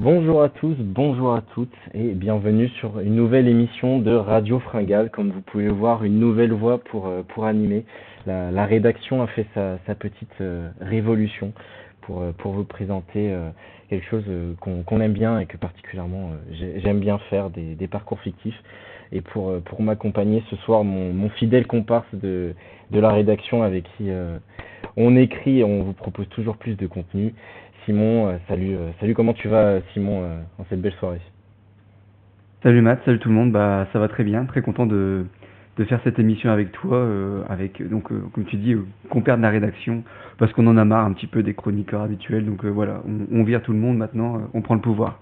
Bonjour à tous, bonjour à toutes et bienvenue sur une nouvelle émission de Radio Fringale. Comme vous pouvez le voir, une nouvelle voix pour animer. La rédaction a fait sa petite révolution pour vous présenter quelque chose qu'on aime bien et que particulièrement j'aime bien faire, des parcours fictifs. Et pour m'accompagner ce soir, mon fidèle comparse de la rédaction avec qui on écrit et on vous propose toujours plus de contenu. Simon, salut, comment tu vas, Simon, en cette belle soirée? Salut Matt, salut tout le monde, bah ça va très bien, très content de faire cette émission avec toi, avec comme tu dis, compère de la rédaction, parce qu'on en a marre un petit peu des chroniqueurs habituels, donc voilà, on vire tout le monde maintenant, on prend le pouvoir.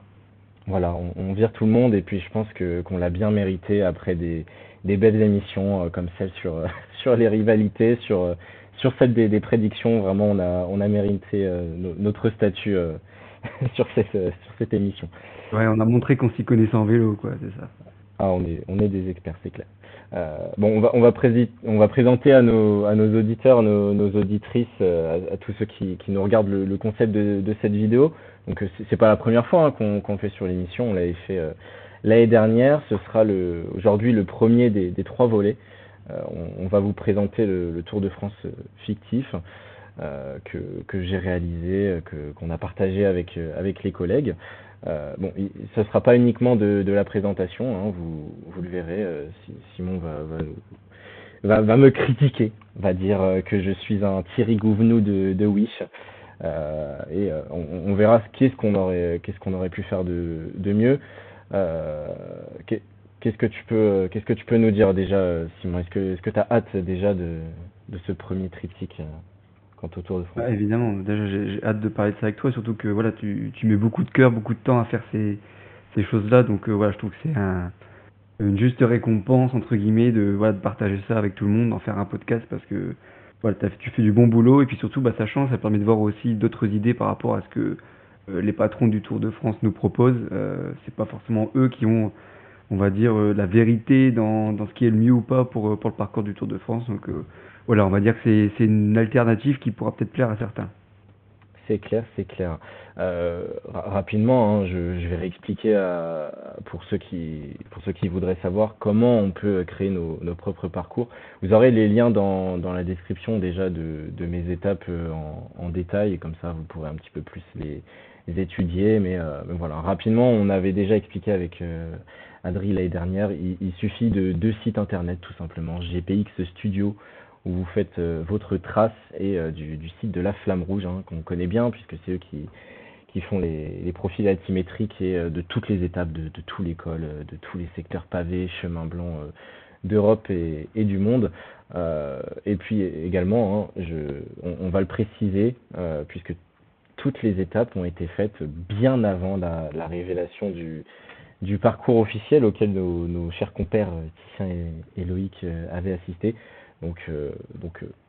Voilà, on vire tout le monde et puis je pense que qu'on l'a bien mérité après des belles émissions comme celle sur, sur les rivalités, sur celle des prédictions. Vraiment, on a mérité notre statut sur sur cette émission. Ouais, on a montré qu'on s'y connaissait en vélo, quoi, c'est ça. Ah, on est des experts, c'est clair. Bon, on va présenter à nos auditeurs, nos auditrices, à tous ceux qui nous regardent le concept de cette vidéo. Donc, c'est pas la première fois hein, qu'on le fait sur l'émission. On l'avait fait l'année dernière. Ce sera aujourd'hui le premier des trois volets. On va vous présenter le Tour de France fictif que j'ai réalisé, qu'on a partagé avec les collègues. Bon, ce ne sera pas uniquement de la présentation, hein, vous le verrez, Simon va me critiquer, va dire que je suis un Thierry Gouvenou de Wish. On verra qu'est-ce qu'on aurait pu faire de mieux. Euh, qu'est- qu'est-ce que tu peux nous dire déjà, Simon? Est-ce que tu as hâte déjà de ce premier triptyque quant au Tour de France? Bah, évidemment, déjà j'ai hâte de parler de ça avec toi, surtout que voilà, tu mets beaucoup de cœur, beaucoup de temps à faire ces choses-là, donc voilà, je trouve que c'est une juste récompense entre guillemets de voilà de partager ça avec tout le monde, d'en faire un podcast parce que voilà tu fais du bon boulot et puis surtout bah ça change, ça permet de voir aussi d'autres idées par rapport à ce que les patrons du Tour de France nous proposent. C'est pas forcément eux qui ont on va dire la vérité dans ce qui est le mieux ou pas pour le parcours du Tour de France. Donc voilà, on va dire que c'est une alternative qui pourra peut-être plaire à certains. C'est clair, c'est clair. Rapidement, hein, je vais réexpliquer pour ceux qui voudraient savoir comment on peut créer nos propres parcours. Vous aurez les liens dans la description déjà de mes étapes en détail, et comme ça vous pourrez un petit peu plus les étudier. Mais voilà, rapidement, on avait déjà expliqué avec Adri l'année dernière, il suffit de deux sites internet tout simplement, GPX Studio où vous faites votre trace et du site de la Flamme Rouge, hein, qu'on connaît bien, puisque c'est eux qui font les profils altimétriques et de toutes les étapes de tout l'école, de tous les secteurs pavés, chemins blancs d'Europe et du monde. Et puis également, hein, on va le préciser, puisque toutes les étapes ont été faites bien avant la révélation du parcours officiel auquel nos chers compères Titien et Loïc avaient assisté.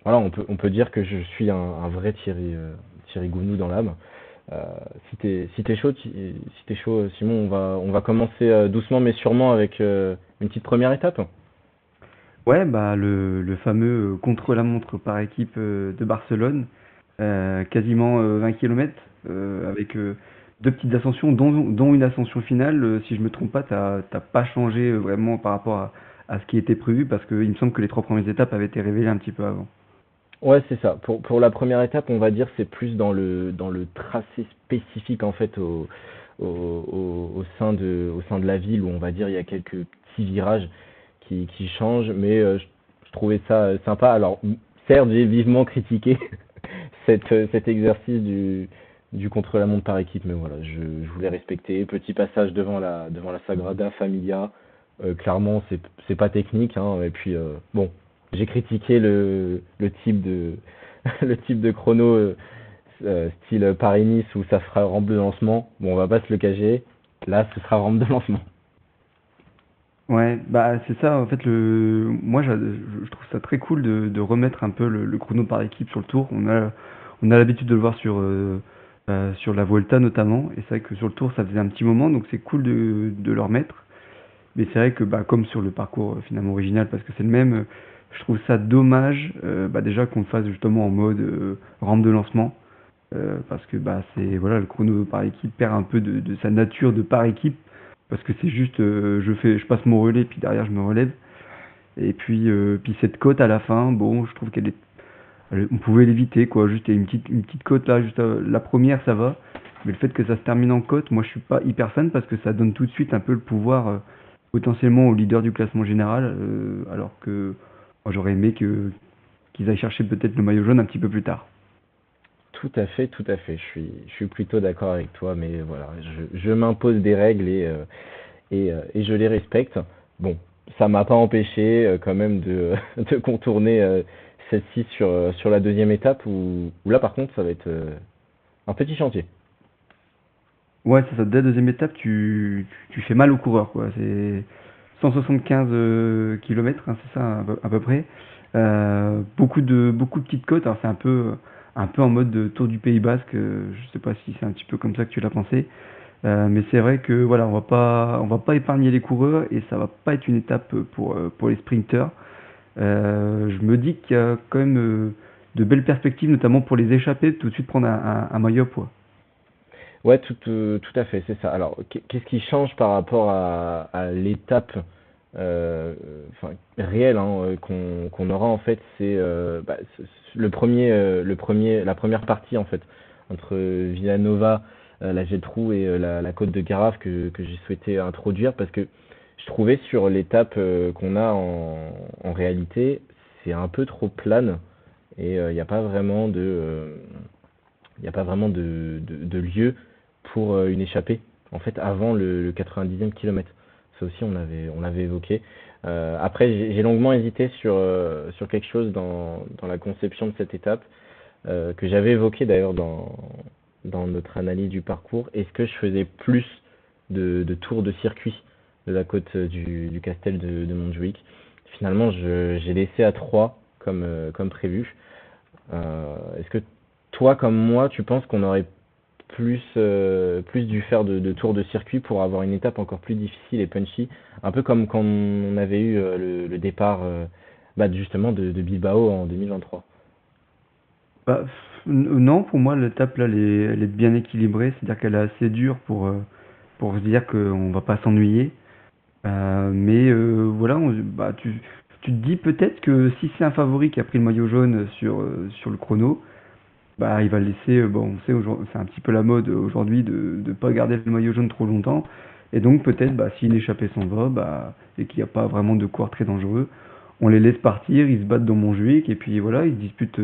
Voilà, on peut dire que je suis un vrai Thierry Gounou dans l'âme. Euh, si t'es chaud, si t'es chaud, Simon, on va commencer doucement mais sûrement avec une petite première étape. Ouais, bah le fameux contre-la-montre par équipe de Barcelone, quasiment 20 km, avec deux petites ascensions, dont une ascension finale. Si je me trompe pas, t'as pas changé vraiment par rapport à ce qui était prévu, parce qu'il me semble que les trois premières étapes avaient été révélées un petit peu avant. Ouais, c'est ça. Pour la première étape, on va dire c'est plus dans le tracé spécifique en fait au sein de la ville où on va dire il y a quelques petits virages qui changent, mais je trouvais ça sympa. Alors certes, j'ai vivement critiqué cet exercice du contre-la-montre par équipe, mais voilà, je voulais respecter. Petit passage devant la Sagrada Familia. Clairement, c'est pas technique, hein, et puis bon, j'ai critiqué le type de le type de chrono style Paris-Nice où ça fera rampe de lancement. Bon, on va pas se le cacher. Là, ce sera rampe de lancement. Ouais, bah c'est ça, en fait, moi je trouve ça très cool de remettre un peu le chrono par équipe sur le tour. On a l'habitude de le voir sur la Volta notamment, et c'est vrai que sur le tour ça faisait un petit moment, donc c'est cool de le remettre. Mais c'est vrai que bah, comme sur le parcours finalement original, parce que c'est le même, je trouve ça dommage bah, déjà qu'on le fasse justement en mode rampe de lancement. parce que bah, c'est voilà, le chrono par équipe perd un peu de sa nature de par équipe, parce que c'est juste je passe mon relais, puis derrière je me relève. Et puis cette côte à la fin, bon, je trouve on pouvait l'éviter, quoi. Juste il y a une petite côte là, juste la première, ça va. Mais le fait que ça se termine en côte, moi je suis pas hyper fan parce que ça donne tout de suite un peu le pouvoir potentiellement au leader du classement général, alors que moi, j'aurais aimé qu'ils aillent chercher peut-être le maillot jaune un petit peu plus tard. Tout à fait, tout à fait. Je suis plutôt d'accord avec toi, mais voilà, je m'impose des règles et je les respecte. Bon, ça m'a pas empêché quand même de, de contourner celle-ci sur la deuxième étape où là par contre ça va être un petit chantier. Ouais, c'est ça. Dès la deuxième étape, tu fais mal au coureur, quoi. C'est 175 km, c'est ça à peu près. Beaucoup de petites côtes. Alors c'est un peu en mode de Tour du Pays Basque. Je sais pas si c'est un petit peu comme ça que tu l'as pensé. Mais c'est vrai que voilà, on va pas épargner les coureurs et ça va pas être une étape pour les sprinteurs. Je me dis qu'il y a quand même de belles perspectives, notamment pour les échappés, de tout de suite prendre un maillot à poids. Ouais, tout à fait, c'est ça. Alors, qu'est-ce qui change par rapport à l'étape euh, enfin, réelle hein, qu'on aura en fait, c'est bah, la première partie en fait entre Villanova, la Geltrú et la côte de Garave que j'ai souhaité introduire parce que je trouvais sur l'étape qu'on a en réalité, c'est un peu trop plane et il n'y a pas vraiment il n'y a pas vraiment de lieu pour une échappée, en fait, avant le 90e kilomètre. Ça aussi, on l'avait évoqué. Après, j'ai longuement hésité sur quelque chose dans la conception de cette étape, que j'avais évoqué d'ailleurs dans notre analyse du parcours. Est-ce que je faisais plus de tours de circuit de la côte du Castel de Montjuïc? Finalement, j'ai laissé à 3 comme prévu. Est-ce que toi, comme moi, tu penses qu'on aurait plus dû faire de tours de circuit pour avoir une étape encore plus difficile et punchy, un peu comme quand on avait eu le départ bah, justement de Bilbao en 2023. Bah, non, pour moi, l'étape là, elle est bien équilibrée, c'est-à-dire qu'elle est assez dure pour se dire qu'on va pas s'ennuyer. Mais voilà, bah, tu te dis peut-être que si c'est un favori qui a pris le maillot jaune sur le chrono, bah, il va le laisser. Bon, on sait, c'est un petit peu la mode aujourd'hui de pas garder le maillot jaune trop longtemps. Et donc peut-être, bah, si une échappée s'en va, bah, et qu'il n'y a pas vraiment de coureur très dangereux, on les laisse partir, ils se battent dans Montjuïc, et puis voilà, ils disputent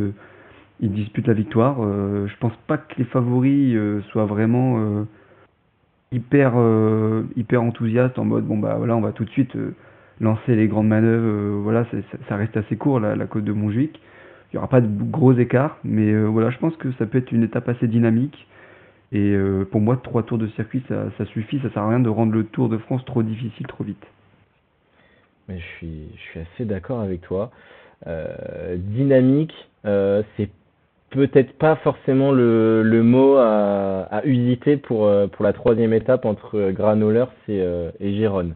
la victoire. Je pense pas que les favoris soient vraiment hyper enthousiastes en mode bon bah voilà, on va tout de suite lancer les grandes manœuvres. Voilà, ça reste assez court la côte de Montjuïc. Il y aura pas de gros écarts, mais voilà, je pense que ça peut être une étape assez dynamique. Et pour moi, 3 tours de circuit, ça suffit. Ça sert à rien de rendre le Tour de France trop difficile trop vite. Mais je suis assez d'accord avec toi. Dynamique, c'est peut-être pas forcément le mot à usiter pour la troisième étape entre Granollers et Gérone.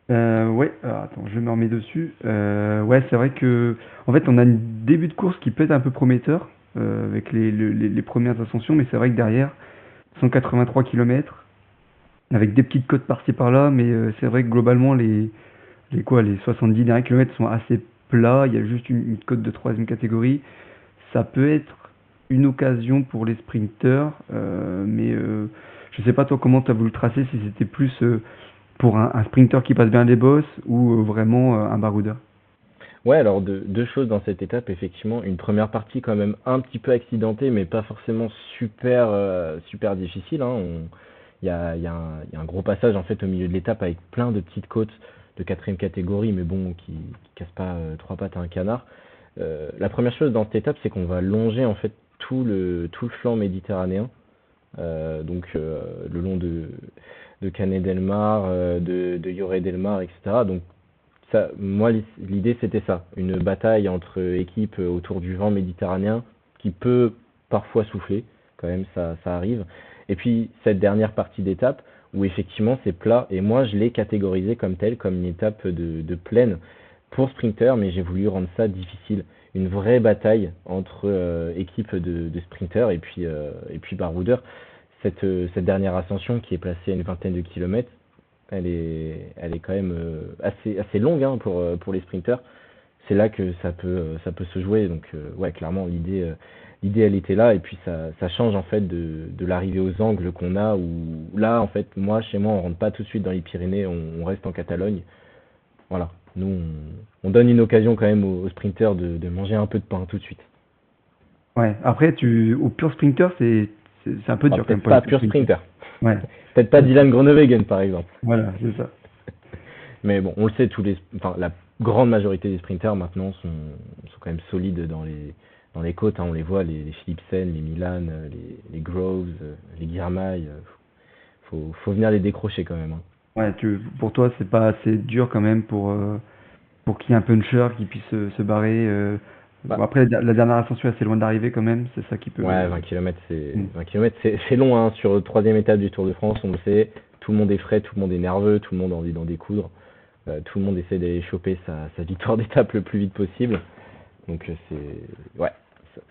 Ouais, alors attends, je me remets dessus. Ouais, c'est vrai que, en fait, on a un début de course qui peut être un peu prometteur avec les premières ascensions, mais c'est vrai que derrière, 183 km, avec des petites côtes par-ci par-là, mais c'est vrai que globalement, les 70 derniers kilomètres sont assez plats. Il y a juste une côte de troisième catégorie. Ça peut être une occasion pour les sprinteurs, mais je sais pas toi comment tu as voulu le tracer, si c'était plus pour un sprinter qui passe bien les bosses ou vraiment un baroudeur. Ouais, alors deux choses dans cette étape, effectivement. Une première partie quand même un petit peu accidentée, mais pas forcément super difficile, hein. Il y a un gros passage en fait au milieu de l'étape avec plein de petites côtes de quatrième catégorie, mais bon, qui cassent pas trois pattes à un canard. La première chose dans cette étape, c'est qu'on va longer en fait tout le flanc méditerranéen, donc le long de Canet del Mar, de Lloret del Mar, etc. Donc ça, moi, l'idée c'était ça, une bataille entre équipes autour du vent méditerranéen qui peut parfois souffler, quand même, ça arrive. Et puis cette dernière partie d'étape où effectivement c'est plat, et moi je l'ai catégorisé comme tel, comme une étape de plaine pour sprinter, mais j'ai voulu rendre ça difficile. une vraie bataille entre équipes de sprinters et puis baroudeurs. Cette dernière ascension qui est placée à une vingtaine de kilomètres, elle est quand même assez longue hein, pour les sprinters. C'est là que ça peut se jouer. Donc, ouais, clairement, l'idée, elle était là. Et puis, ça change en fait de l'arrivée aux angles qu'on a. Où là, en fait, chez moi, on rentre pas tout de suite dans les Pyrénées, on reste en Catalogne. Voilà. Nous, on donne une occasion quand même aux sprinters de manger un peu de pain tout de suite. Ouais. Après, au pur sprinter, c'est un peu Enfin, dur quand même peut-être pour les pas purs pur sprinters. sprinter. Ouais. Peut-être pas Dylan Groenewegen, par exemple. Voilà, c'est ça. Mais bon, on le sait, enfin, la grande majorité des sprinters maintenant sont quand même solides dans les côtes. Hein, on les voit, les Philipsen, les Milan, les Groves, les Girmay. Faut venir les décrocher quand même. Hein. Ouais, pour toi, c'est pas assez dur quand même pour qu'il y ait un puncher qui puisse se barrer. Bah, Bon, après, la dernière ascension est assez loin d'arriver quand même, c'est ça qui peut. ouais, 20 km, Mm. 20 km, c'est long. Hein, sur la troisième étape du Tour de France, on le sait. Tout le monde est frais, tout le monde est nerveux, tout le monde a envie d'en découdre. Tout le monde essaie d'aller choper sa victoire d'étape le plus vite possible. Donc ouais,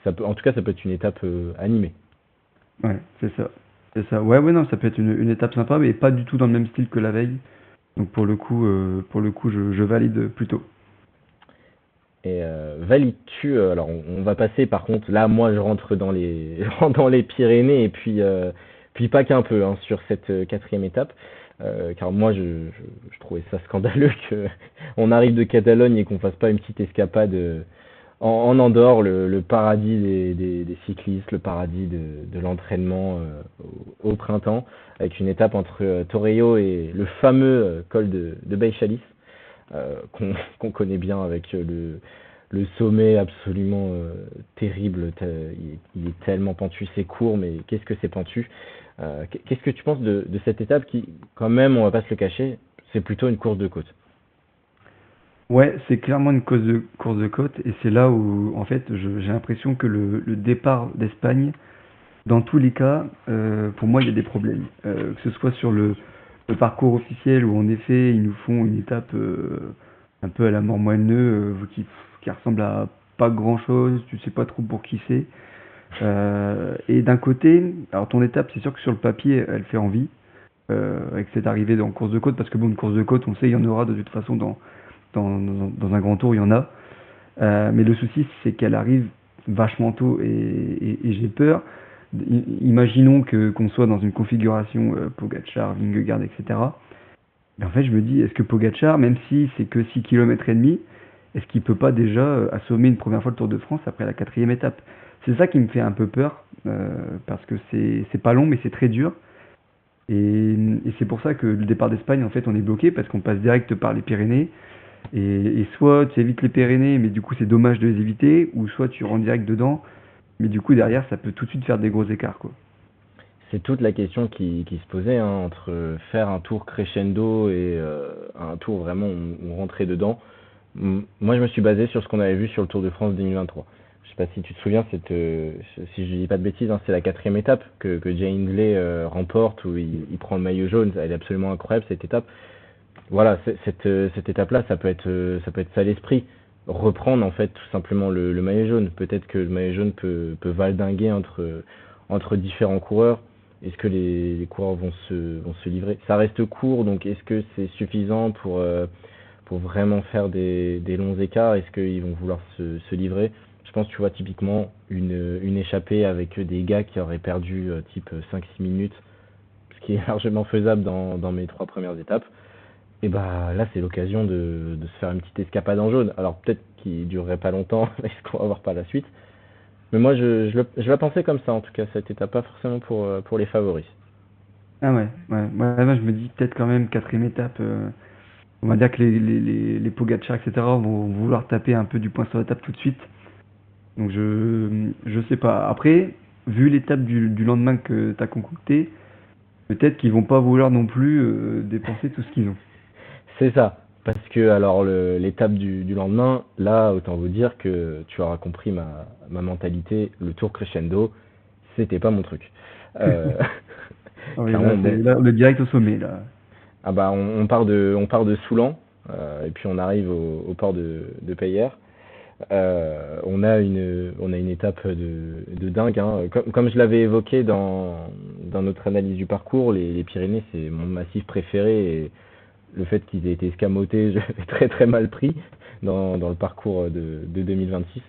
ça peut, en tout cas, ça peut être une étape animée. Ouais, c'est ça. C'est ça. Ouais, ouais, non, ça peut être une étape sympa, mais pas du tout dans le même style que la veille. Donc pour le coup, je valide plutôt. Et valides-tu, alors on va passer par contre, là moi je rentre dans je rentre dans les Pyrénées et puis pas qu'un peu hein, sur cette quatrième étape, car moi je trouvais ça scandaleux que on arrive de Catalogne et qu'on fasse pas une petite escapade en Andorre, le paradis des cyclistes, le paradis de l'entraînement au printemps, avec une étape entre Torelló et le fameux col de Baixalis, qu'on connaît bien avec le sommet absolument terrible. Il est tellement pentu, c'est court, mais qu'est-ce que c'est pentu. Qu'est-ce que tu penses de cette étape qui, quand même, on va pas se le cacher, c'est plutôt une course de côte. Ouais, c'est clairement une course de côte, et c'est là où, en fait, j'ai l'impression que le départ d'Espagne, dans tous les cas, pour moi, il y a des problèmes. Que ce soit sur le parcours officiel, où en effet, ils nous font une étape un peu à la mort moelleux, qui ressemble à pas grand-chose, tu sais pas trop pour qui c'est. Et d'un côté, alors ton étape, c'est sûr que sur le papier, elle fait envie, avec cette arrivée dans course de côte, parce que bon, une course de côte, on sait, il y en aura de toute façon dans un grand tour, il y en a. Mais le souci, c'est qu'elle arrive vachement tôt et j'ai peur. Imaginons qu'on soit dans une configuration Pogacar, Vingegaard, etc. Mais en fait, je me dis, est-ce que Pogacar, même si c'est que 6 km et demi, est-ce qu'il peut pas déjà assommer une première fois le Tour de France après la quatrième étape? C'est ça qui me fait un peu peur, parce que c'est pas long, mais c'est très dur. Et c'est pour ça que le départ d'Espagne, en fait, on est bloqué, parce qu'on passe direct par les Pyrénées. Et soit tu évites les Pyrénées, mais du coup c'est dommage de les éviter, ou soit tu rentres direct dedans, mais du coup derrière ça peut tout de suite faire des gros écarts, quoi. C'est toute la question qui se posait hein, entre faire un tour crescendo et un tour vraiment où on rentrait dedans. Moi, je me suis basé sur ce qu'on avait vu sur le Tour de France 2023. Je sais pas si tu te souviens, si je dis pas de bêtises, hein, c'est la quatrième étape que Jay Hindley remporte où il prend le maillot jaune. Elle est absolument incroyable cette étape. Voilà, cette étape-là, ça peut être ça l'esprit. Reprendre en fait tout simplement le maillot jaune. Peut-être que le maillot jaune peut valdinguer entre différents coureurs. Est-ce que les coureurs vont se livrer? Ça reste court, donc est-ce que c'est suffisant pour vraiment faire des longs écarts? Est-ce qu'ils vont vouloir se livrer? Je pense, tu vois, typiquement, une échappée avec des gars qui auraient perdu type 5-6 minutes, ce qui est largement faisable dans mes trois premières étapes. Et bah là, c'est l'occasion de se faire une petite escapade en jaune. Alors peut-être qu'il durerait pas longtemps, est-ce qu'on va voir par la suite. Mais moi, je la pensais comme ça, en tout cas, cette étape, pas forcément pour les favoris. Ah ouais, ouais, ouais, moi je me dis peut-être quand même quatrième étape, on va dire que les Pogacar, etc. vont vouloir taper un peu du poing sur la table tout de suite. Donc je sais pas. Après, vu l'étape du lendemain que tu as concocté, peut-être qu'ils vont pas vouloir non plus dépenser tout ce qu'ils ont. C'est ça. Parce que alors l'étape du lendemain, là, autant vous dire que tu auras compris ma mentalité, le tour crescendo, c'était pas mon truc. Euh, Ah oui, là, clairement, bon, là, le direct au sommet, là. ah bah on part de Soulan, et puis on arrive au port de Payerne. On a une étape de dingue, hein. Comme je l'avais évoqué dans notre analyse du parcours, les Pyrénées, c'est mon massif préféré et le fait qu'ils aient été escamotés, je l'ai très très mal pris dans le parcours de 2026.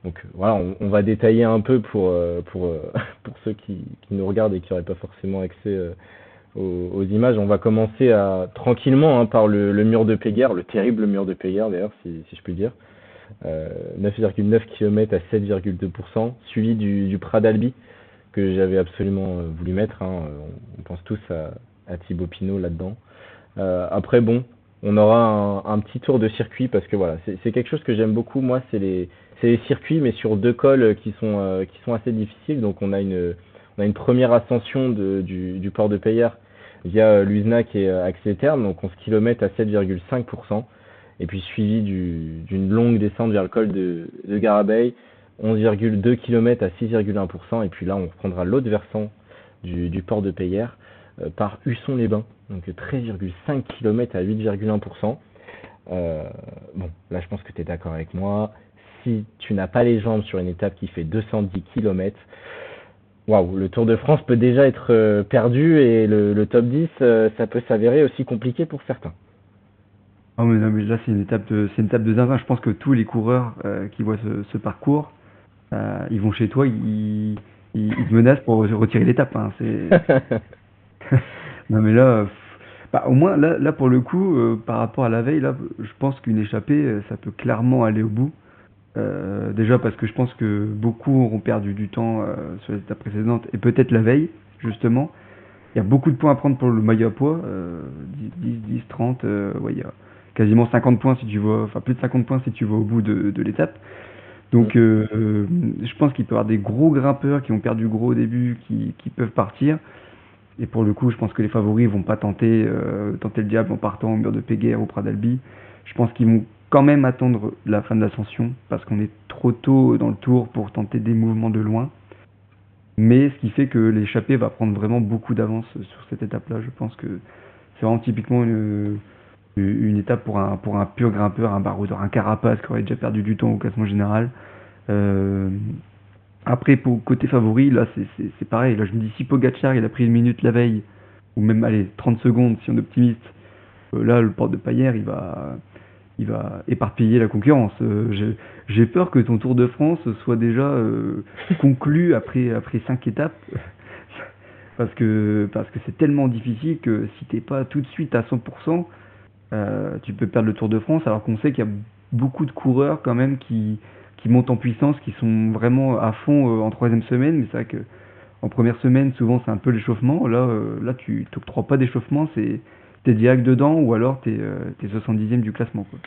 Donc voilà, on va détailler un peu pour ceux qui nous regardent et qui n'auraient pas forcément accès aux images. On va commencer tranquillement, hein, par le mur de Péguerre, le terrible mur de Péguerre d'ailleurs, si je puis dire. 9,9 km à 7,2%, suivi du Prat d'Albi, que j'avais absolument voulu mettre, hein. On pense tous à Thibaut Pinot là-dedans. Après, bon, on aura un petit tour de circuit parce que voilà, c'est quelque chose que j'aime beaucoup. Moi, c'est les circuits, mais sur deux cols qui sont assez difficiles. Donc, on a une première ascension du port de Payerne via Luznac et Axel Terme, donc 11 km à 7,5%. Et puis suivi d'une longue descente vers le col de Garabay, 11,2 km à 6,1%. Et puis là, on reprendra l'autre versant du port de Payerne par Husson-les-Bains, donc 13,5 km à 8,1%. Bon, là je pense que tu es d'accord avec moi. Si tu n'as pas les jambes sur une étape qui fait 210 km, waouh, le Tour de France peut déjà être perdu et le top 10, ça peut s'avérer aussi compliqué pour certains. Ah mais non, mais là c'est une étape de zinzin. Je pense que tous les coureurs qui voient ce parcours, ils vont chez toi, ils te menacent pour retirer l'étape, hein. Non mais là, bah, au moins là pour le coup, par rapport à la veille, là, je pense qu'une échappée, ça peut clairement aller au bout. Déjà parce que je pense que beaucoup auront perdu du temps sur les étapes précédentes et peut-être la veille, justement. Il y a beaucoup de points à prendre pour le maillot à poids, 10, 30, ouais, il y a quasiment 50 points si tu vas, enfin plus de 50 points si tu vas au bout de l'étape. Mm. Donc je pense qu'il peut y avoir des gros grimpeurs qui ont perdu gros au début, qui peuvent partir. Et pour le coup, je pense que les favoris vont pas tenter le diable en partant au mur de Péguerre ou Prat d'Albi. Je pense qu'ils vont quand même attendre la fin de l'ascension parce qu'on est trop tôt dans le tour pour tenter des mouvements de loin. Mais ce qui fait que l'échappée va prendre vraiment beaucoup d'avance sur cette étape-là. Je pense que c'est vraiment typiquement une étape pour un pur grimpeur, un baroudeur, un Carapace qui aurait déjà perdu du temps au classement général. Euh, Après, pour côté favori, là, c'est pareil. Là, je me dis, si Pogacar, il a pris une minute la veille, ou même, allez, 30 secondes, si on est optimiste, là, le port de Payerne, il va éparpiller la concurrence. J'ai peur que ton Tour de France soit déjà conclu après 5 étapes, parce que c'est tellement difficile que si t'es pas tout de suite à 100%, tu peux perdre le Tour de France, alors qu'on sait qu'il y a beaucoup de coureurs quand même qui montent en puissance, qui sont vraiment à fond en troisième semaine, mais c'est vrai que en première semaine, souvent c'est un peu l'échauffement. Là tu t'octroies pas d'échauffement, t'es direct dedans ou alors t'es 70e du classement, quoi.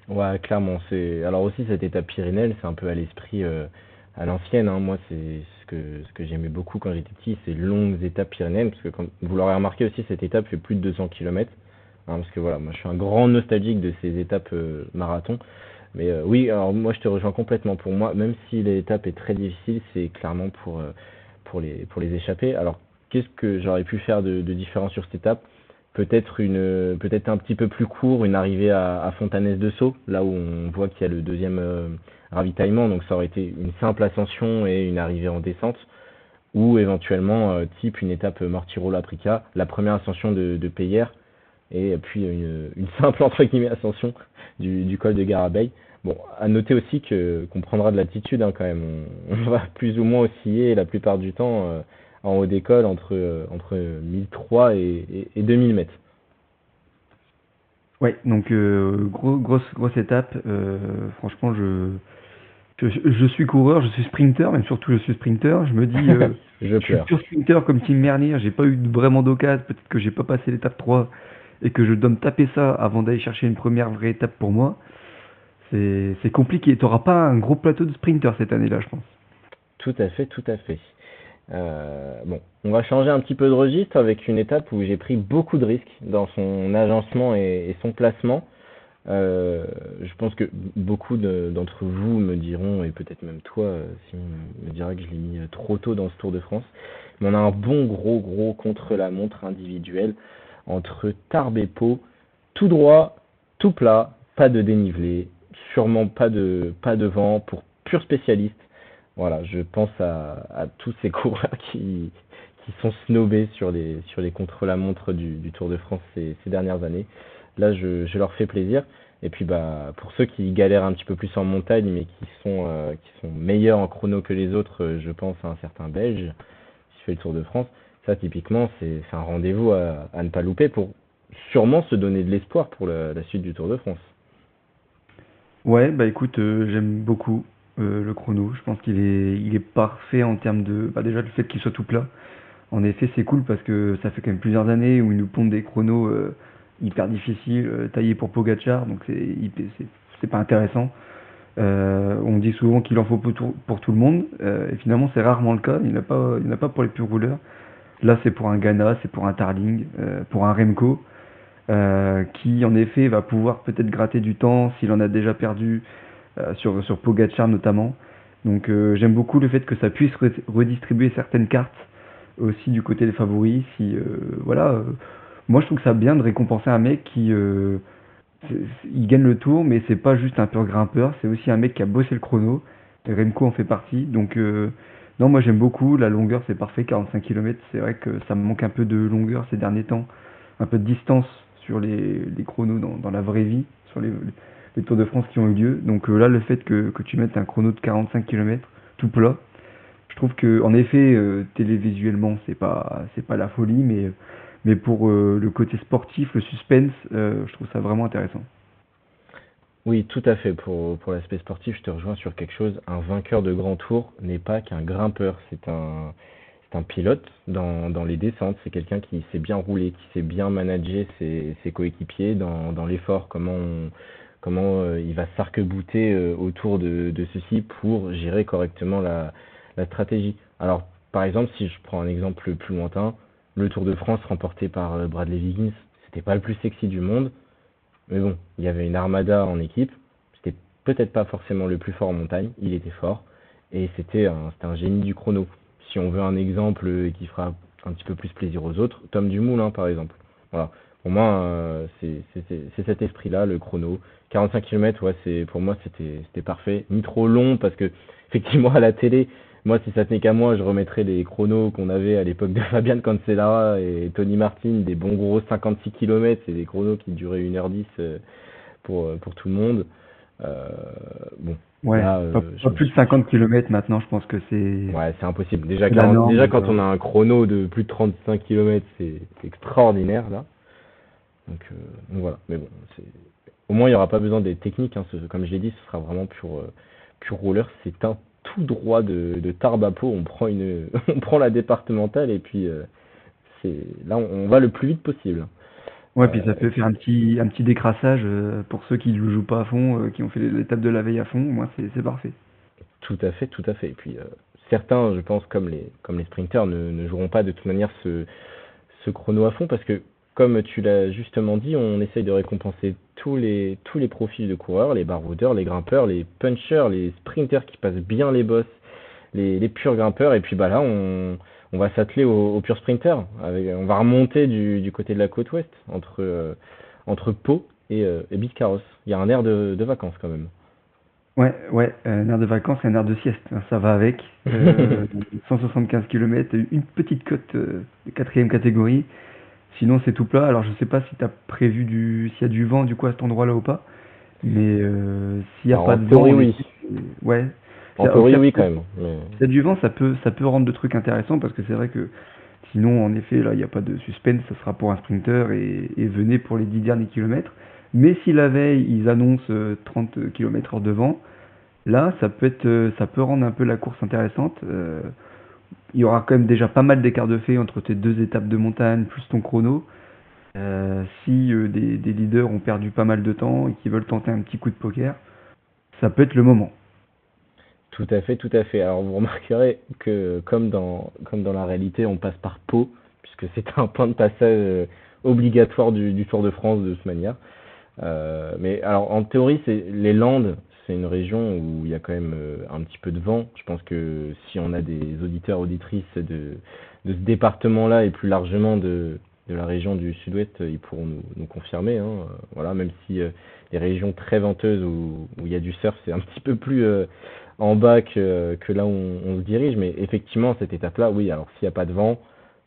Ouais, clairement. Alors aussi cette étape pyrénéenne, c'est un peu à l'esprit à l'ancienne, hein. Moi, c'est ce que j'aimais beaucoup quand j'étais petit, ces longues étapes pyrénéennes, parce que comme vous l'aurez remarqué aussi, cette étape fait plus de 200 km, hein, parce que voilà, moi je suis un grand nostalgique de ces étapes marathon. Mais oui, alors moi je te rejoins complètement. Pour moi, même si l'étape est très difficile, c'est clairement pour les échapper. Alors, qu'est-ce que j'aurais pu faire de différent sur cette étape? Peut-être un petit peu plus court, une arrivée à Fontanes-de-Sault, là où on voit qu'il y a le deuxième ravitaillement, donc ça aurait été une simple ascension et une arrivée en descente, ou éventuellement type une étape Mortiro-Laprica, la première ascension de Payerne, et puis une simple entre guillemets ascension du col de Garabay. Bon, à noter aussi qu'on prendra de l'altitude, hein, quand même. On va plus ou moins osciller la plupart du temps en haut des cols entre 1003 et 2000 mètres. Ouais, donc grosse étape. Franchement, je suis coureur, je suis sprinter, même surtout je suis sprinter. Je me dis, Je je suis pleure. pur sprinter comme Tim Merlier, j'ai pas eu vraiment d'occasion, peut-être que j'ai pas passé l'étape 3 et que je dois me taper ça avant d'aller chercher une première vraie étape pour moi. C'est compliqué. T'auras pas un gros plateau de sprinter cette année-là, je pense. Tout à fait, tout à fait. Bon, on va changer un petit peu de registre avec une étape où j'ai pris beaucoup de risques dans son agencement et son placement. Je pense que beaucoup d'entre vous me diront, et peut-être même toi, Simon, me dira que je l'ai mis trop tôt dans ce Tour de France. Mais on a un bon gros contre-la-montre individuel entre Tarbes et Pau, tout droit, tout plat, pas de dénivelé, sûrement pas de vent pour pur spécialiste. Voilà, je pense à tous ces coureurs qui sont snobés sur les contre-la-montre du Tour de France ces dernières années. Là, je leur fais plaisir. Et puis, bah, pour ceux qui galèrent un petit peu plus en montagne, mais qui sont meilleurs en chrono que les autres, je pense à un certain Belge qui fait le Tour de France. Ça, typiquement, c'est un rendez-vous à ne pas louper pour sûrement se donner de l'espoir pour la suite du Tour de France. Ouais, bah écoute, j'aime beaucoup le chrono. Je pense qu'il est parfait en termes de, bah déjà le fait qu'il soit tout plat. En effet, c'est cool parce que ça fait quand même plusieurs années où ils nous pondent des chronos hyper difficiles, taillés pour Pogacar, donc c'est pas intéressant. On dit souvent qu'il en faut pour tout le monde, et finalement c'est rarement le cas. Il n'y en a pas pour les purs rouleurs. Là, c'est pour un Ghana, c'est pour un Tarling, pour un Remco, qui en effet va pouvoir peut-être gratter du temps s'il en a déjà perdu sur Pogacar notamment. Donc j'aime beaucoup le fait que ça puisse redistribuer certaines cartes aussi du côté des favoris. Si voilà, moi je trouve que ça bien de récompenser un mec il gagne le tour, mais c'est pas juste un pur grimpeur, c'est aussi un mec qui a bossé le chrono. Et Remco en fait partie. Donc non, moi j'aime beaucoup. La longueur c'est parfait, 45 km. C'est vrai que ça me manque un peu de longueur ces derniers temps, un peu de distance sur les chronos dans la vraie vie, sur les Tours de France qui ont eu lieu. Donc là, le fait que tu mettes un chrono de 45 km tout plat, je trouve que en effet, télévisuellement, c'est pas la folie, mais pour le côté sportif, le suspense, je trouve ça vraiment intéressant. Oui, tout à fait. Pour l'aspect sportif, je te rejoins sur quelque chose. Un vainqueur de grand tour n'est pas qu'un grimpeur. C'est un pilote dans les descentes. C'est quelqu'un qui sait bien rouler, qui sait bien manager ses coéquipiers dans l'effort. Comment il va s'arc-bouter autour de ceci pour gérer correctement la stratégie. Alors, par exemple, si je prends un exemple plus lointain, le Tour de France remporté par Bradley Wiggins, c'était pas le plus sexy du monde. Mais bon, il y avait une armada en équipe. C'était peut-être pas forcément le plus fort en montagne, il était fort. Et c'était un génie du chrono. Si on veut un exemple qui fera un petit peu plus plaisir aux autres, Tom Dumoulin par exemple. Voilà. Pour moi, c'est cet esprit-là, le chrono. 45 km, ouais, pour moi, c'était parfait. Ni trop long, parce que, effectivement, à la télé, moi, si ça tenait qu'à moi, je remettrais les chronos qu'on avait à l'époque de Fabian Cancellara et Tony Martin, des bons gros 56 km, c'est des chronos qui duraient 1h10 pour tout le monde. Euh, bon, Ouais, là, pas plus de 50 km maintenant, je pense que ouais, c'est impossible. Déjà, c'est la norme. déjà, Donc, quand on a un chrono de plus de 35 km, c'est extraordinaire, là. Donc voilà, mais bon, au moins il n'y aura pas besoin des techniques, hein. Comme je l'ai dit, ce sera vraiment pur roller. C'est un tout droit de Tarbes à Pau. On prend on prend la départementale et puis là on va le plus vite possible. ouais, puis Euh, ça peut faire un petit décrassage pour ceux qui ne jouent pas à fond, qui ont fait l'étape de la veille à fond. Moi, c'est parfait. Tout à fait, tout à fait. Et puis certains, je pense, comme les sprinters, ne joueront pas de toute manière ce chrono à fond parce que, comme tu l'as justement dit, on essaye de récompenser tous les profils de coureurs, les baroudeurs, les grimpeurs, les punchers, les sprinters qui passent bien les bosses, les purs grimpeurs. Et puis bah là, on va s'atteler aux purs sprinters. On va remonter du côté de la côte ouest, entre Pau et Biscarrosse. Il y a un air de vacances quand même. Ouais, ouais, un air de vacances et un air de sieste, hein, ça va avec. 175 km, une petite cote de quatrième catégorie. Sinon, c'est tout plat. Alors, je sais pas si tu as prévu s'il y a du vent du coup à cet endroit-là ou pas. Mais s'il n'y a Alors pas en de vent, théorie, en oui. effet, ouais. En S'il théorie, y a oui, quand même. Mais s'il y a du vent, ça peut rendre le truc intéressant parce que c'est vrai que sinon, en effet, là, il n'y a pas de suspense. Ça sera pour un sprinter et venez pour les 10 derniers kilomètres. Mais si la veille, ils annoncent 30 km/h de vent, là, ça peut rendre un peu la course intéressante. Il y aura quand même déjà pas mal d'écart de fait entre tes deux étapes de montagne plus ton chrono. Si des leaders ont perdu pas mal de temps et qui veulent tenter un petit coup de poker, ça peut être le moment. tout à fait, tout à fait. Alors vous remarquerez que comme dans la réalité, on passe par Pau, puisque c'est un point de passage obligatoire du Tour de France de toute manière. Mais alors en théorie, les Landes, c'est une région où il y a quand même un petit peu de vent. Je pense que si on a des auditeurs, auditrices de ce département-là et plus largement de la région du Sud-Ouest, ils pourront nous confirmer, hein. Voilà, même si les régions très venteuses où il y a du surf, c'est un petit peu plus en bas que là où on se dirige. Mais effectivement, cette étape-là, oui, alors s'il n'y a pas de vent,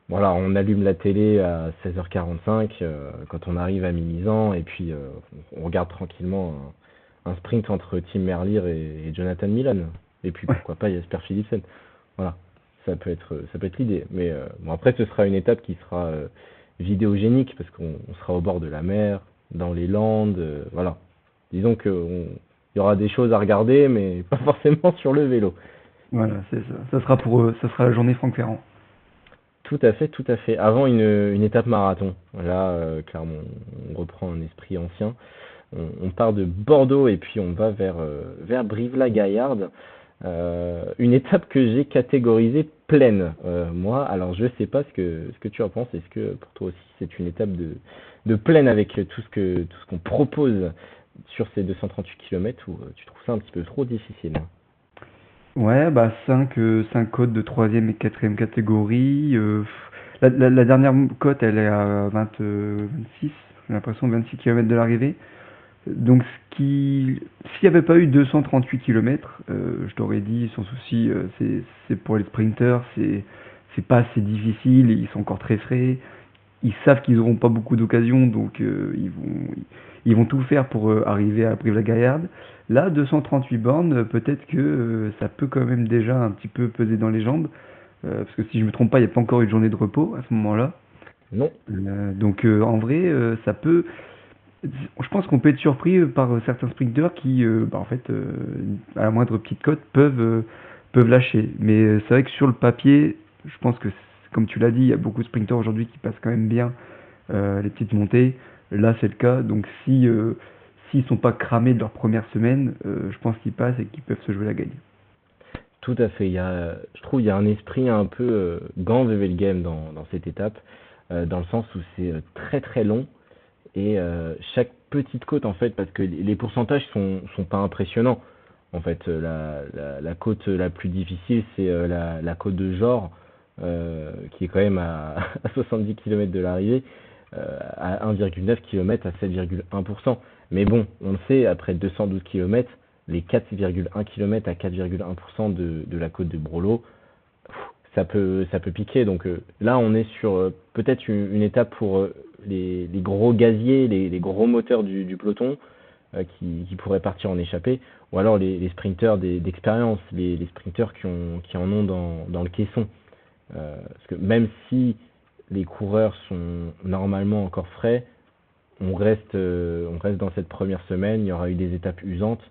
voilà, on allume la télé à 16h45 quand on arrive à Mimizan et puis on regarde tranquillement un sprint entre Tim Merlier et Jonathan Milan. Et puis Ouais, pourquoi pas Jasper Philipsen. Voilà, ça peut être l'idée. Mais bon, après, ce sera une étape qui sera vidéogénique parce qu'on sera au bord de la mer, dans les Landes, voilà. Disons il y aura des choses à regarder, mais pas forcément sur le vélo. voilà, c'est ça. Ça sera la journée Franck Ferrand. Tout à fait, tout à fait. Avant une étape marathon. Là, clairement, on reprend un esprit ancien. On part de Bordeaux et puis on va vers Brive-la-Gaillarde. Une étape que j'ai catégorisée plaine, moi. Alors, je sais pas ce que tu en penses. Est-ce que pour toi aussi, c'est une étape de plaine avec tout ce qu'on propose sur ces 238 km ou tu trouves ça un petit peu trop difficile? Ouais, bah 5 côtes de troisième et quatrième catégorie. La dernière côte, elle est à 26, j'ai l'impression, 26 km de l'arrivée. Donc, s'il n'y avait pas eu 238 km, je t'aurais dit sans souci, c'est pour les sprinters, c'est pas assez difficile, ils sont encore très frais, ils savent qu'ils n'auront pas beaucoup d'occasions, donc ils vont tout faire pour arriver à Brive-la-Gaillarde. Là, 238 bornes, peut-être que ça peut quand même déjà un petit peu peser dans les jambes, parce que si je me trompe pas, il n'y a pas encore eu de journée de repos à ce moment-là. Non. Donc en vrai, ça peut. Je pense qu'on peut être surpris par certains sprinteurs qui, bah, en fait, à la moindre petite cote, peuvent lâcher. Mais c'est vrai que sur le papier, je pense que, comme tu l'as dit, il y a beaucoup de sprinteurs aujourd'hui qui passent quand même bien les petites montées. Là, c'est le cas. Donc, s'ils sont pas cramés de leur première semaine, je pense qu'ils passent et qu'ils peuvent se jouer la gagne. Tout à fait. Je trouve il y a un esprit un peu Gand Wevelgem dans cette étape, dans le sens où c'est très très long et chaque petite côte en fait, parce que les pourcentages sont pas impressionnants. En fait, la côte la plus difficile, c'est la côte de Jor, qui est quand même à 70 km de l'arrivée, à 1,9 km à 7,1%. Mais bon, on le sait, après 212 km, les 4,1 km à 4,1% de la côte de Brolo, ça peut piquer. Donc là, on est sur peut-être une étape pour les gros gaziers, les gros moteurs du peloton qui pourraient partir en échappée, ou alors les sprinteurs d'expérience, les sprinteurs qui en ont dans le caisson. Parce que même si les coureurs sont normalement encore frais, on reste dans cette première semaine, il y aura eu des étapes usantes.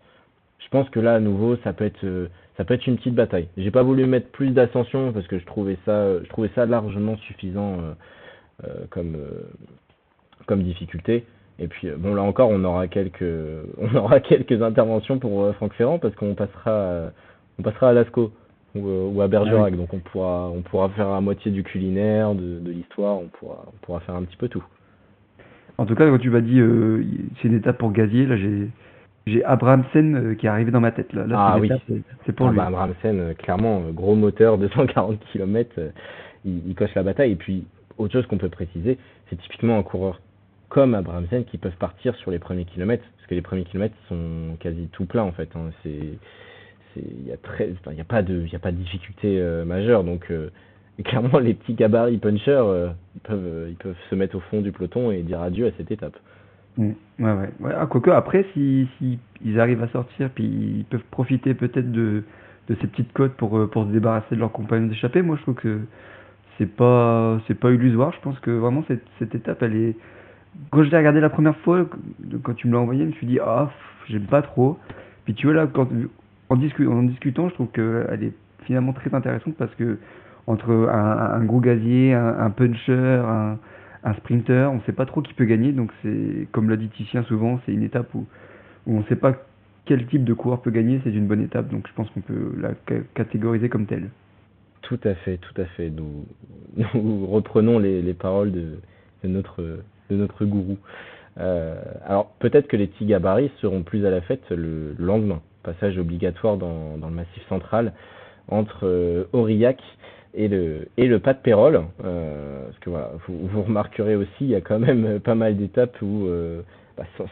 Je pense que là, à nouveau, ça peut être une petite bataille. J'ai pas voulu mettre plus d'ascension parce que je trouvais ça largement suffisant comme difficulté. Et puis, bon, là encore, on aura quelques interventions pour Franck Ferrand parce on passera à Lascaux ou à Ah oui. Bergerac. Donc, on pourra faire à moitié du culinaire, de l'histoire, on pourra faire un petit peu tout. En tout cas, quand tu m'as dit c'est une étape pour Gazier, là j'ai Abrahamsen qui est arrivé dans ma tête. Là c'est Ah oui. l'étape, c'est pour Ah bah lui. Amundsen, clairement, gros moteur, 240 km, il coche la bataille. Et puis, autre chose qu'on peut préciser, c'est typiquement un coureur comme Abrahamsen qui peuvent partir sur les premiers kilomètres, parce que les premiers kilomètres ils sont quasi tout pleins en fait, hein. Enfin, il y a pas de difficulté majeure. Donc, clairement, les petits gabarits punchers, ils peuvent se mettre au fond du peloton et dire adieu à cette étape. Mm. Ouais, ouais. Ouais, ah, quoique après, si ils arrivent à sortir, puis ils peuvent profiter peut-être de ces petites côtes pour se débarrasser de leurs compagnons d'échappée, moi je trouve que c'est pas illusoire. Je pense que vraiment cette étape, elle est. Quand je l'ai regardé la première fois, quand tu me l'as envoyé, je me suis dit, ah, j'aime pas trop. Puis tu vois là, en discutant, je trouve qu'elle est finalement très intéressante parce que entre un gros gazier, un puncher, un sprinter, on sait pas trop qui peut gagner. Donc c'est, comme l'a dit Titien souvent, c'est une étape où on sait pas quel type de coureur peut gagner. C'est une bonne étape. Donc je pense qu'on peut la catégoriser comme telle. Tout à fait, tout à fait. Nous reprenons les paroles de notre gourou. Alors, peut-être que les petits gabarits seront plus à la fête le lendemain. Passage obligatoire dans le Massif central entre Aurillac et le pas de Pérol. Parce que voilà, vous remarquerez aussi, il y a quand même pas mal d'étapes où,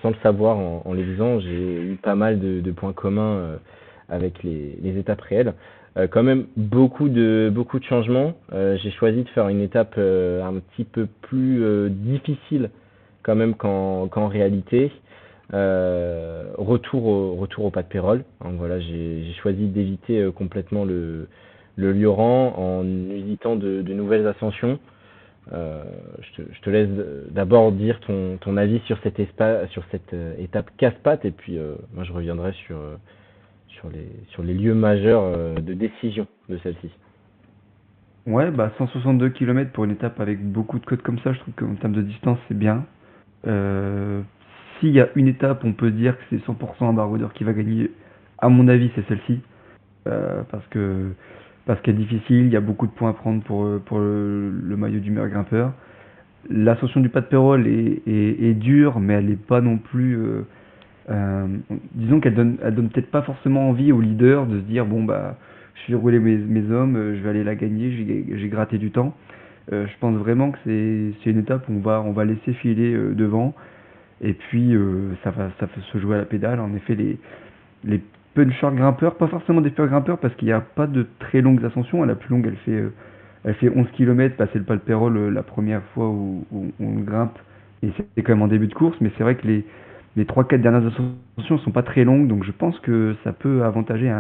sans le savoir en les faisant, j'ai eu pas mal de points communs avec les étapes réelles. Quand même beaucoup de changements. J'ai choisi de faire une étape un petit peu plus difficile quand même qu'en réalité. Retour au pas de Pérol. Donc voilà, j'ai choisi d'éviter complètement le Lioran en évitant de nouvelles ascensions. Je te laisse d'abord dire ton avis sur cette étape casse-pattes et puis moi je reviendrai sur les lieux majeurs de décision de celle-ci. Ouais, bah 162 km pour une étape avec beaucoup de côtes comme ça, je trouve qu'en termes de distance, c'est bien. Euh, S'il y a une étape, on peut dire que c'est 100% un baroudeur qui va gagner. À mon avis, c'est celle-ci. Parce que parce qu'elle est difficile, il y a beaucoup de points à prendre pour le maillot du meilleur grimpeur. L'ascension du pas de Pérol est dure, mais elle n'est pas non plus. Euh, Disons qu'elle donne peut-être pas forcément envie au leader de se dire bon bah je suis roulé mes hommes, je vais aller la gagner, j'ai gratté du temps. Je pense vraiment que c'est une étape où on va laisser filer devant et puis ça va se jouer à la pédale. En effet, les punchers grimpeurs, pas forcément des purs grimpeurs parce qu'il n'y a pas de très longues ascensions. La plus longue, elle fait 11 km, passer le Pas de Pérol la première fois où on grimpe. Et c'est quand même en début de course, mais c'est vrai que les 3-4 dernières ascensions sont pas très longues, donc je pense que ça peut avantager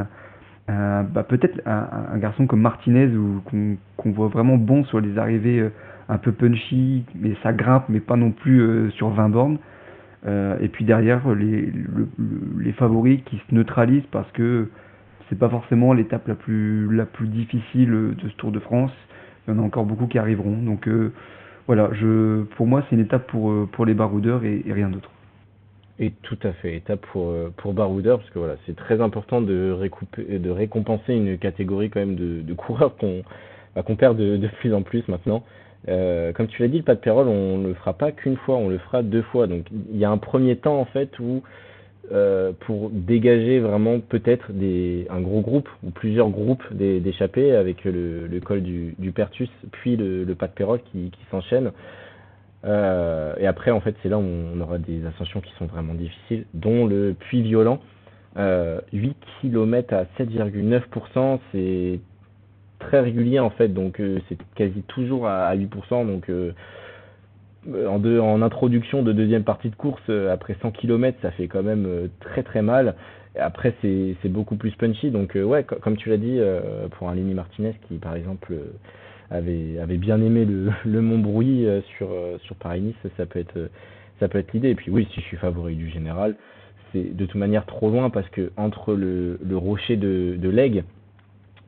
peut-être un garçon comme Martinez ou qu'on voit vraiment bon sur les arrivées un peu punchy, mais ça grimpe, mais pas non plus sur 20 bornes. Et puis derrière, les favoris qui se neutralisent parce que c'est pas forcément l'étape la plus difficile de ce Tour de France. Il y en a encore beaucoup qui arriveront. Donc voilà, pour moi, c'est une étape pour les baroudeurs et rien d'autre. Et tout à fait, étape pour Baroudeur, parce que voilà, c'est très important de récompenser une catégorie quand même de coureurs qu'on perd de plus en plus maintenant. Comme tu l'as dit, le pas de Pérol, on ne le fera pas qu'une fois, on le fera deux fois. Donc il y a un premier temps en fait où pour dégager vraiment peut-être un gros groupe ou plusieurs groupes d'échappés avec le col du Pertus, puis le pas de Pérol qui s'enchaîne. Et après, en fait, c'est là où on aura des ascensions qui sont vraiment difficiles, dont le Puy Violent. 8 km à 7,9%, c'est très régulier en fait, donc c'est quasi toujours à 8%. Donc en introduction de deuxième partie de course, après 100 km, ça fait quand même très très mal. Et après, c'est beaucoup plus punchy. Donc ouais, comme tu l'as dit, pour un Lenny Martinez qui, par exemple, avait bien aimé le Montbrouilly sur Paris-Nice, ça peut être l'idée. Et puis oui, si je suis favori du général, c'est de toute manière trop loin parce que entre le rocher de l'Aigle,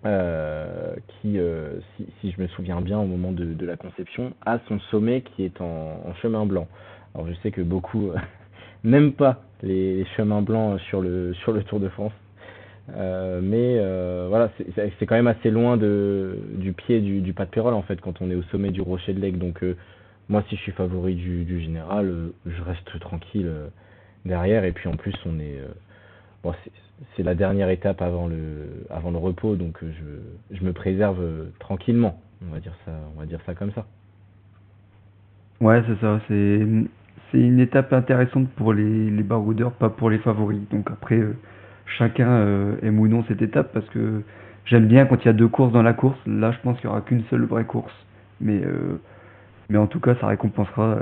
qui, si je me souviens bien, au moment de la conception, a son sommet qui est en chemin blanc. Alors je sais que beaucoup n'aiment pas les chemins blancs sur le Tour de France. Mais voilà, c'est quand même assez loin du pied du pas de Pérol en fait quand on est au sommet du rocher de l'Aigle. Donc moi, si je suis favori du général, je reste tranquille derrière. Et puis en plus, bon, c'est la dernière étape avant le repos, donc je me préserve tranquillement. On va dire ça comme ça. Ouais, c'est ça. C'est une étape intéressante pour les baroudeurs, pas pour les favoris. Donc après, chacun aime ou non cette étape parce que j'aime bien quand il y a deux courses dans la course. Là, je pense qu'il y aura qu'une seule vraie course. Mais en tout cas, ça récompensera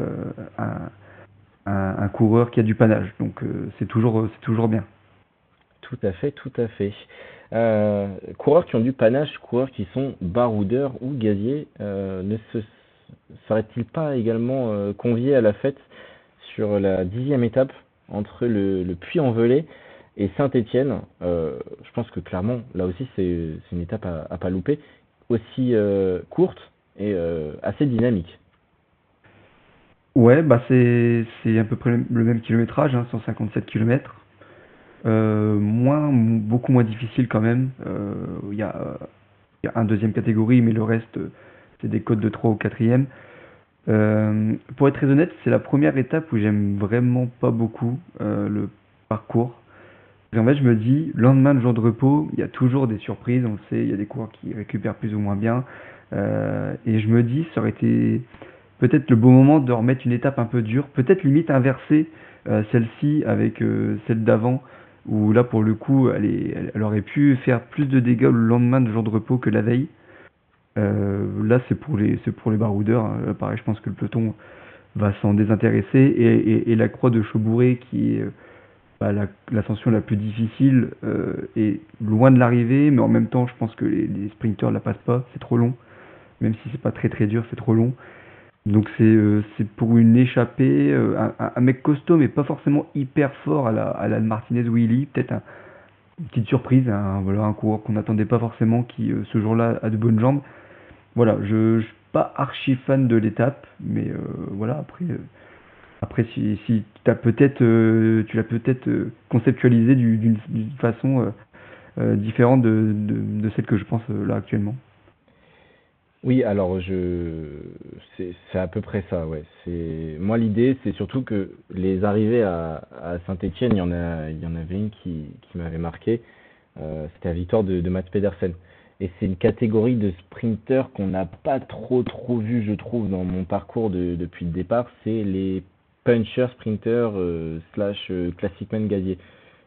un coureur qui a du panache. Donc c'est toujours bien. Tout à fait, tout à fait. Coureurs qui ont du panache, coureurs qui sont baroudeurs ou gaziers, ne se seraient-ils pas également conviés à la fête sur la 10e étape entre le Puy-en-Velay et Saint-Étienne? Je pense que clairement, là aussi, c'est une étape à pas louper, aussi courte et assez dynamique. Ouais, bah c'est à peu près le même kilométrage, hein, 157 km. Beaucoup moins difficile quand même. Il y a un deuxième catégorie, mais le reste, c'est des codes de 3 ou 4e. Pour être très honnête, c'est la première étape où j'aime vraiment pas beaucoup le parcours. En fait, je me dis, lendemain de jour de repos, il y a toujours des surprises. On le sait, il y a des coureurs qui récupèrent plus ou moins bien. Et je me dis, ça aurait été peut-être le bon moment de remettre une étape un peu dure, peut-être limite inverser celle-ci avec celle d'avant, où là pour le coup, elle aurait pu faire plus de dégâts le lendemain de jour de repos que la veille. Là, c'est pour les baroudeurs, hein. Pareil, je pense que le peloton va s'en désintéresser et la croix de Chaubouré qui est l'ascension la plus difficile est loin de l'arrivée, mais en même temps, je pense que les sprinteurs la passent pas, c'est trop long. Même si c'est pas très très dur, c'est trop long. Donc c'est pour une échappée, un mec costaud, mais pas forcément hyper fort à la Martinez Willy, peut-être une petite surprise, voilà, un coureur qu'on n'attendait pas forcément, qui ce jour-là a de bonnes jambes. Voilà, je suis pas archi fan de l'étape, mais voilà, après si tu l'as peut-être conceptualisé d'une façon différente de celle que je pense là actuellement. Oui, alors c'est à peu près ça, ouais. C'est moi l'idée, c'est surtout que les arrivées à Saint-Étienne, il y en avait une qui m'avait marqué. C'était la victoire de Mats Pedersen. Et c'est une catégorie de sprinters qu'on n'a pas trop vu, je trouve, dans mon parcours depuis le départ. C'est les punchers sprinters slash classicman gazier.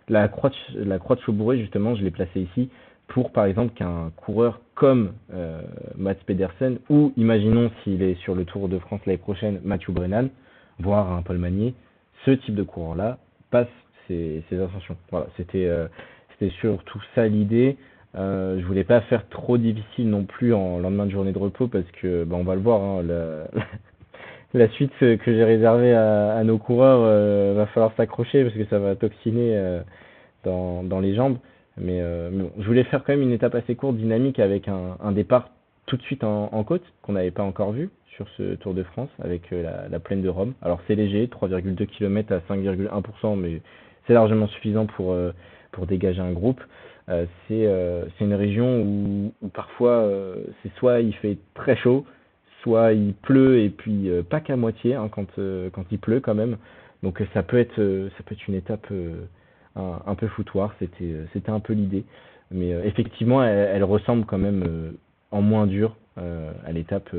La croix de Chaubouré, justement, je l'ai placée ici pour, par exemple, qu'un coureur comme Mats Pedersen, ou imaginons s'il est sur le Tour de France l'année prochaine, Mathieu Brennan, voire un Paul Magnier, ce type de coureur-là passe ces ascensions. Voilà, c'était surtout ça l'idée. Je voulais pas faire trop difficile non plus en lendemain de journée de repos parce que on va le voir, hein, la suite que j'ai réservée à nos coureurs va falloir s'accrocher parce que ça va toxiner dans les jambes. Mais bon, je voulais faire quand même une étape assez courte, dynamique, avec un départ tout de suite en côte, qu'on n'avait pas encore vu sur ce Tour de France, avec la plaine de Rome. Alors c'est léger, 3,2 km à 5,1%, mais c'est largement suffisant pour dégager un groupe. C'est une région où parfois c'est soit il fait très chaud, soit il pleut et puis pas qu'à moitié, hein, quand il pleut quand même. Donc ça peut être une étape un peu foutoir, c'était un peu l'idée. Mais effectivement, elle ressemble quand même en moins dur à l'étape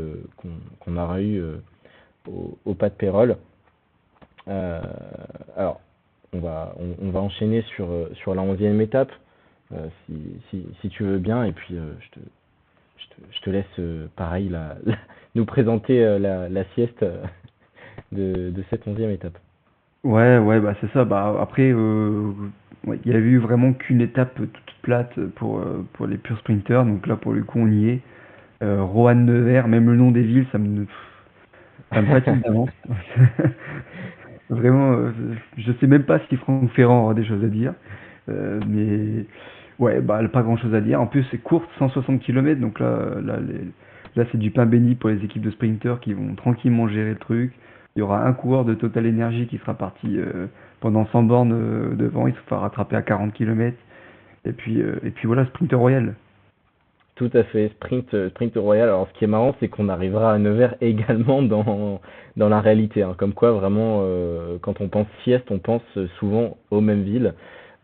qu'on aura eu au pas de Pérol. Euh, alors, on va enchaîner sur la 11e étape, si tu veux bien, et puis je te laisse pareil nous présenter la sieste de cette 11e étape. Ouais, ouais, bah c'est ça. Bah après, ouais, il y a eu vraiment qu'une étape toute plate pour les purs sprinters. Donc là, pour le coup, on y est. Roanne Nevers, même le nom des villes, ça me fatigue d'avance. Vraiment, je sais même pas si Franck Ferrand aura des choses à dire. Mais ouais, bah pas grand chose à dire. En plus, c'est courte, 160 km. Donc là c'est du pain béni pour les équipes de sprinters qui vont tranquillement gérer le truc. Il y aura un coureur de Total Energy qui sera parti pendant 100 bornes devant. Il se fera rattraper à 40 km. Et puis voilà, Sprinter Royal. Tout à fait, sprint royal. Alors, ce qui est marrant, c'est qu'on arrivera à Nevers également dans la réalité, hein. Comme quoi, vraiment, quand on pense sieste, on pense souvent aux mêmes villes.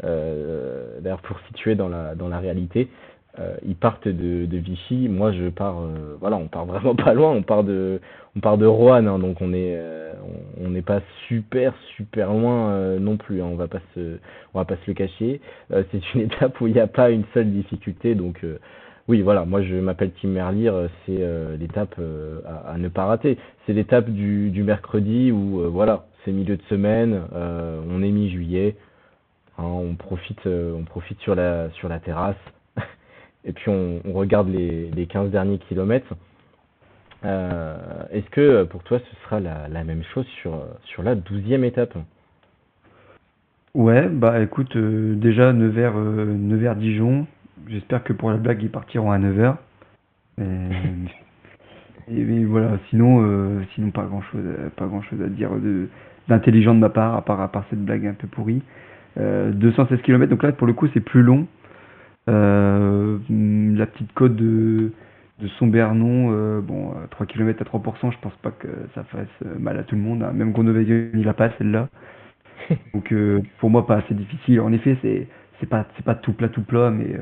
D'ailleurs, pour situer dans la réalité, ils partent de Vichy. Moi, je pars, voilà, on part vraiment pas loin. On part de Roanne, hein, donc on n'est pas super loin non plus, hein. On va pas se le cacher. C'est une étape où il n'y a pas une seule difficulté, donc. Oui, voilà, moi je m'appelle Tim Merlier, c'est l'étape à ne pas rater. C'est l'étape du mercredi où, voilà, c'est milieu de semaine, on est mi-juillet, hein, on profite sur la terrasse, et puis on regarde les 15 derniers kilomètres. Est-ce que pour toi ce sera la même chose sur la 12e étape? Ouais, bah écoute, déjà Nevers-Dijon. J'espère que pour la blague, ils partiront à 9h. Et voilà, sinon pas grand chose à dire d'intelligent de ma part, à part cette blague un peu pourrie. 216 km, donc là pour le coup c'est plus long. La petite côte de Sombernon, 3 km à 3%, je pense pas que ça fasse mal à tout le monde, hein. Même Groenewegen il a pas celle-là. Donc pour moi pas assez difficile. En effet, c'est pas tout plat, mais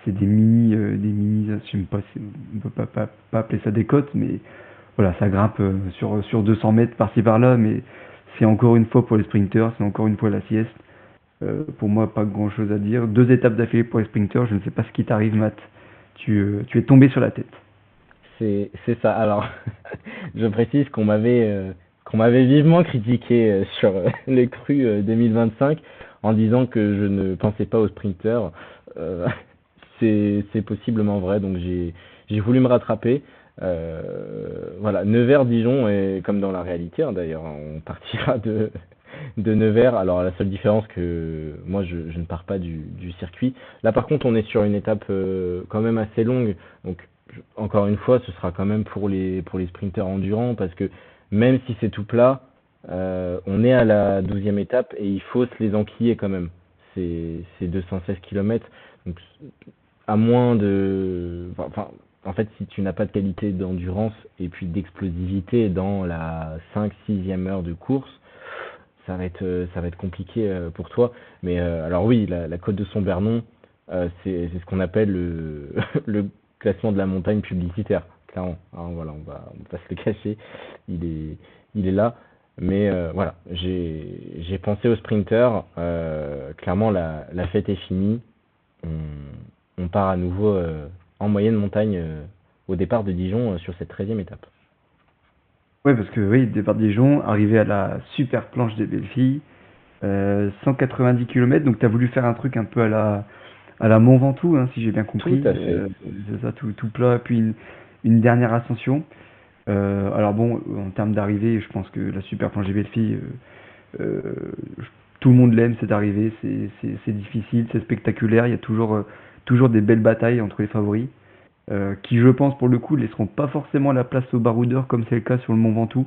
c'est des mini, je sais même pas, on peut pas appeler ça des côtes, mais voilà, ça grimpe sur 200 mètres par-ci par-là, mais c'est encore une fois pour les sprinters, c'est encore une fois la sieste. Pour moi, pas grand-chose à dire. 2 étapes d'affilée pour les sprinters, je ne sais pas ce qui t'arrive, Matt. Tu es tombé sur la tête. C'est ça. Alors, je précise qu'on m'avait vivement critiqué sur le cru 2025 en disant que je ne pensais pas aux sprinters. Euh, c'est possiblement vrai, donc j'ai voulu me rattraper. Voilà, Nevers-Dijon est comme dans la réalité, hein, d'ailleurs, hein, on partira de Nevers. Alors la seule différence que moi je ne pars pas du circuit. Là par contre on est sur une étape quand même assez longue, donc encore une fois ce sera quand même pour les sprinters endurants parce que même si c'est tout plat, on est à la 12e étape et il faut se les enquiller quand même. C'est 216 km, donc à moins de... Enfin, en fait, si tu n'as pas de qualité d'endurance et puis d'explosivité dans la 5-6e heure de course, ça va être compliqué pour toi. Mais alors oui, la côte de Sombernon, c'est ce qu'on appelle le classement de la montagne publicitaire, clairement. Hein, voilà, on va pas se le cacher, il est, il est là. Mais voilà, j'ai pensé au sprinter. Clairement, la fête est finie. On part à nouveau en moyenne montagne au départ de Dijon sur cette 13e étape. Ouais, parce que oui, départ de Dijon, arrivé à la super planche des belles filles, 190 km, donc tu as voulu faire un truc un peu à la Mont Ventoux, hein, si j'ai bien Tout compris. à fait. C'est ça, tout plat, puis une dernière ascension. Alors bon, en termes d'arrivée, je pense que la super planche des belles filles, tout le monde l'aime cette arrivée, c'est difficile, c'est spectaculaire, il y a toujours des belles batailles entre les favoris, qui je pense pour le coup laisseront pas forcément la place aux baroudeurs comme c'est le cas sur le Mont Ventoux.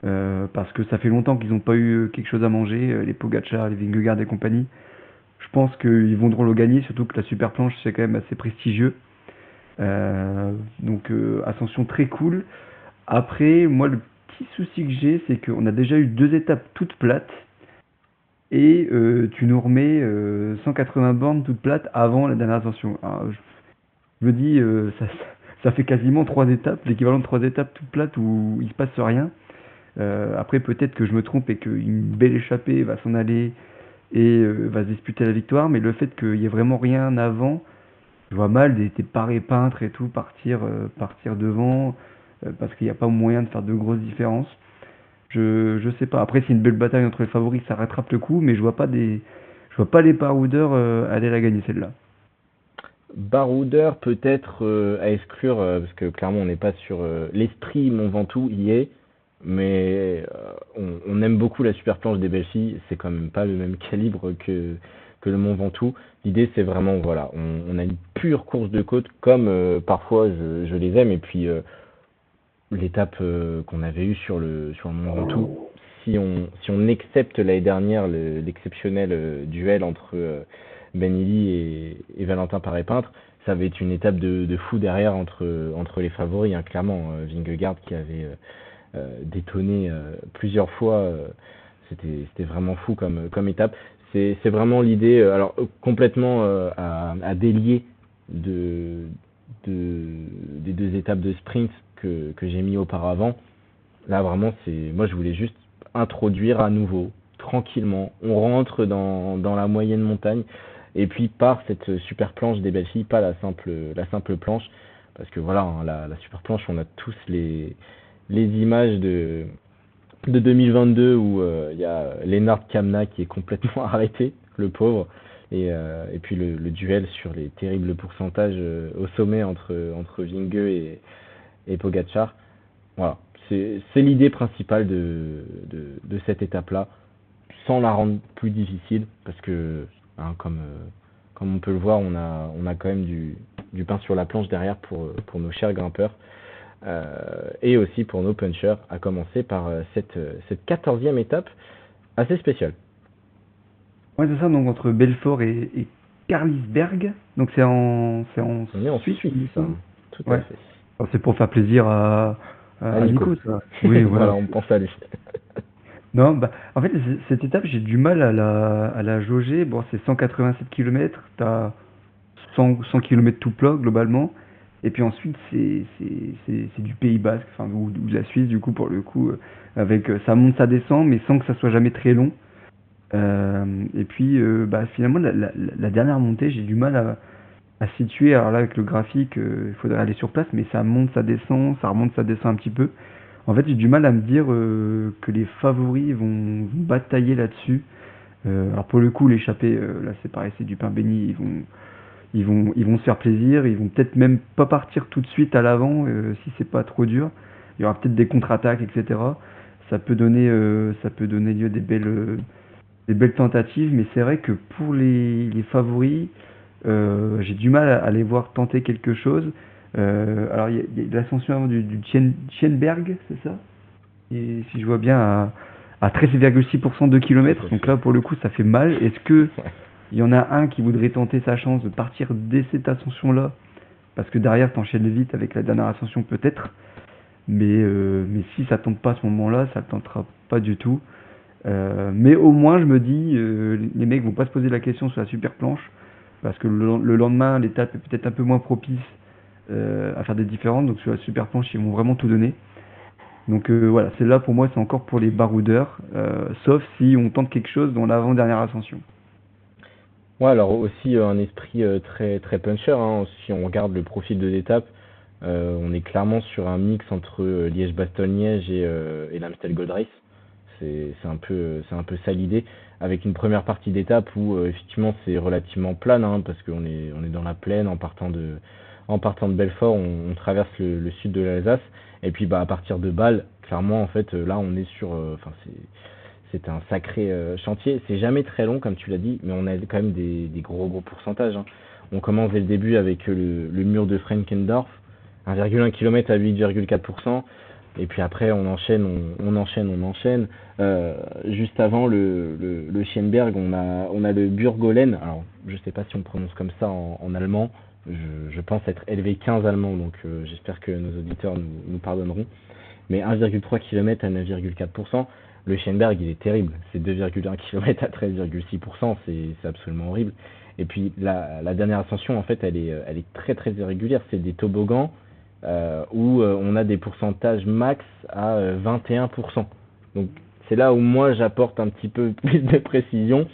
Parce que ça fait longtemps qu'ils n'ont pas eu quelque chose à manger, les Pogacar, les Vingegaard et compagnie. Je pense qu'ils vont le gagner, surtout que la super planche c'est quand même assez prestigieux. Donc ascension très cool. Après, moi le petit souci que j'ai, c'est qu'on a déjà eu 2 étapes toutes plates et tu nous remets 180 bornes toutes plates avant la dernière ascension. Alors, je me dis, ça fait quasiment 3 étapes, l'équivalent de 3 étapes toutes plates où il se passe rien. Après, peut-être que je me trompe et qu'une belle échappée va s'en aller et va se disputer la victoire, mais le fait qu'il y ait vraiment rien avant, je vois mal des parés peintres et tout partir devant, parce qu'il n'y a pas moyen de faire de grosses différences. Je sais pas. Après, c'est une belle bataille entre les favoris, ça rattrape le coup, mais je vois pas les baroudeurs aller la gagner celle-là. Baroudeur peut-être à exclure, parce que clairement on n'est pas sur l'esprit Mont Ventoux y est, mais on aime beaucoup la super planche des belles filles, c'est quand même pas le même calibre que le Mont Ventoux. L'idée c'est vraiment, voilà, on a une pure course de côte comme parfois je les aime, et puis l'étape qu'on avait eue sur le Mont Ventoux, si on accepte l'année dernière l'exceptionnel duel entre Ben et Valentin Paré-Peintre, ça avait été une étape de fou derrière entre les favoris, hein, clairement. Vingegaard qui avait détonné plusieurs fois, c'était vraiment fou comme étape. C'est vraiment l'idée, alors complètement à délier de, des 2 étapes de sprint que j'ai mis auparavant. Là, vraiment, moi, je voulais juste introduire à nouveau, tranquillement. On rentre dans la moyenne montagne. Et puis, par cette super planche des belles filles, pas la simple planche. Parce que voilà, hein, la super planche, on a tous les images de 2022 où il y a Lennart Kamna qui est complètement arrêté, le pauvre. Et puis le duel sur les terribles pourcentages au sommet entre Vinge et Pogacar. Voilà, c'est l'idée principale de cette étape-là, sans la rendre plus difficile, parce que, hein, comme on peut le voir, on a quand même du pain sur la planche derrière pour nos chers grimpeurs, et aussi pour nos punchers, à commencer par cette 14e étape assez spéciale. Ouais, c'est ça, donc entre Belfort et Carlisberg. Donc c'est en On est en Suisse, Suisse, il me ça, semble. tout à Ouais. fait. Alors, c'est pour faire plaisir à, À à, à Nico. Nico, ça. Oui, Voilà, voilà. on pense à lui. Non, bah, en fait, cette étape, j'ai du mal à la jauger. Bon, c'est 187 km. T'as 100 km tout plat globalement. Et puis ensuite, c'est du Pays Basque, enfin, ou de la Suisse, du coup, pour le coup, avec ça monte, ça descend, mais sans que ça soit jamais très long. Et puis, bah, finalement, la dernière montée, j'ai du mal à situer. Alors là, avec le graphique, il faudrait aller sur place, mais ça monte, ça descend, ça remonte, ça descend un petit peu. En fait, j'ai du mal à me dire que les favoris vont batailler là-dessus. Alors pour le coup, l'échappée, là c'est pareil, c'est du pain béni. Ils vont se faire plaisir. Ils vont peut-être même pas partir tout de suite à l'avant si c'est pas trop dur. Il y aura peut-être des contre-attaques, etc. Ça peut donner lieu à des belles tentatives, mais c'est vrai que pour les favoris, j'ai du mal à les voir tenter quelque chose. Alors il y a l'ascension du Tienberg, c'est ça? Et si je vois bien à 13,6% de Tout kilomètres, à donc fait. là pour le coup ça fait mal. Est-ce que Ouais. il y en a un qui voudrait tenter sa chance de partir dès cette ascension-là? Parce que derrière t'enchaînes vite avec la dernière ascension peut-être, mais si ça tente pas à ce moment-là, ça tentera pas du tout. Mais au moins je me dis, les mecs vont pas se poser la question sur la super planche, parce que le lendemain l'étape est peut-être un peu moins propice à faire des différences, donc sur la super planche ils vont vraiment tout donner. Donc voilà, celle-là pour moi c'est encore pour les baroudeurs, sauf si on tente quelque chose dans l'avant-dernière ascension. Ouais, alors aussi un esprit très très puncher, hein. Si on regarde le profil de l'étape, on est clairement sur un mix entre Liège-Bastogne-Liège et l'Amstel Gold Race. C'est un peu ça l'idée, avec une première partie d'étape où effectivement c'est relativement plane, hein, parce qu'on est dans la plaine en partant de Belfort, on traverse le sud de l'Alsace, et puis bah à partir de Bâle, clairement en fait là on est sur, enfin c'est un sacré chantier. C'est jamais très long, comme tu l'as dit, mais on a quand même des gros gros pourcentages, hein. On commence dès le début avec le mur de Frankendorf, 1,1 km à 8,4%. Et puis après, on enchaîne, on enchaîne, on enchaîne. Juste avant le Schienberg, on a le Burgolen. Alors, je sais pas si on prononce comme ça en allemand. Je pense être LV15 allemand, donc j'espère que nos auditeurs nous pardonneront. Mais 1,3 km à 9,4%, le Schenberg, il est terrible. C'est 2,1 km à 13,6%, c'est absolument horrible. Et puis la dernière ascension, en fait, elle est très très irrégulière. C'est des toboggans où on a des pourcentages max à 21%. Donc c'est là où moi j'apporte un petit peu plus de précision.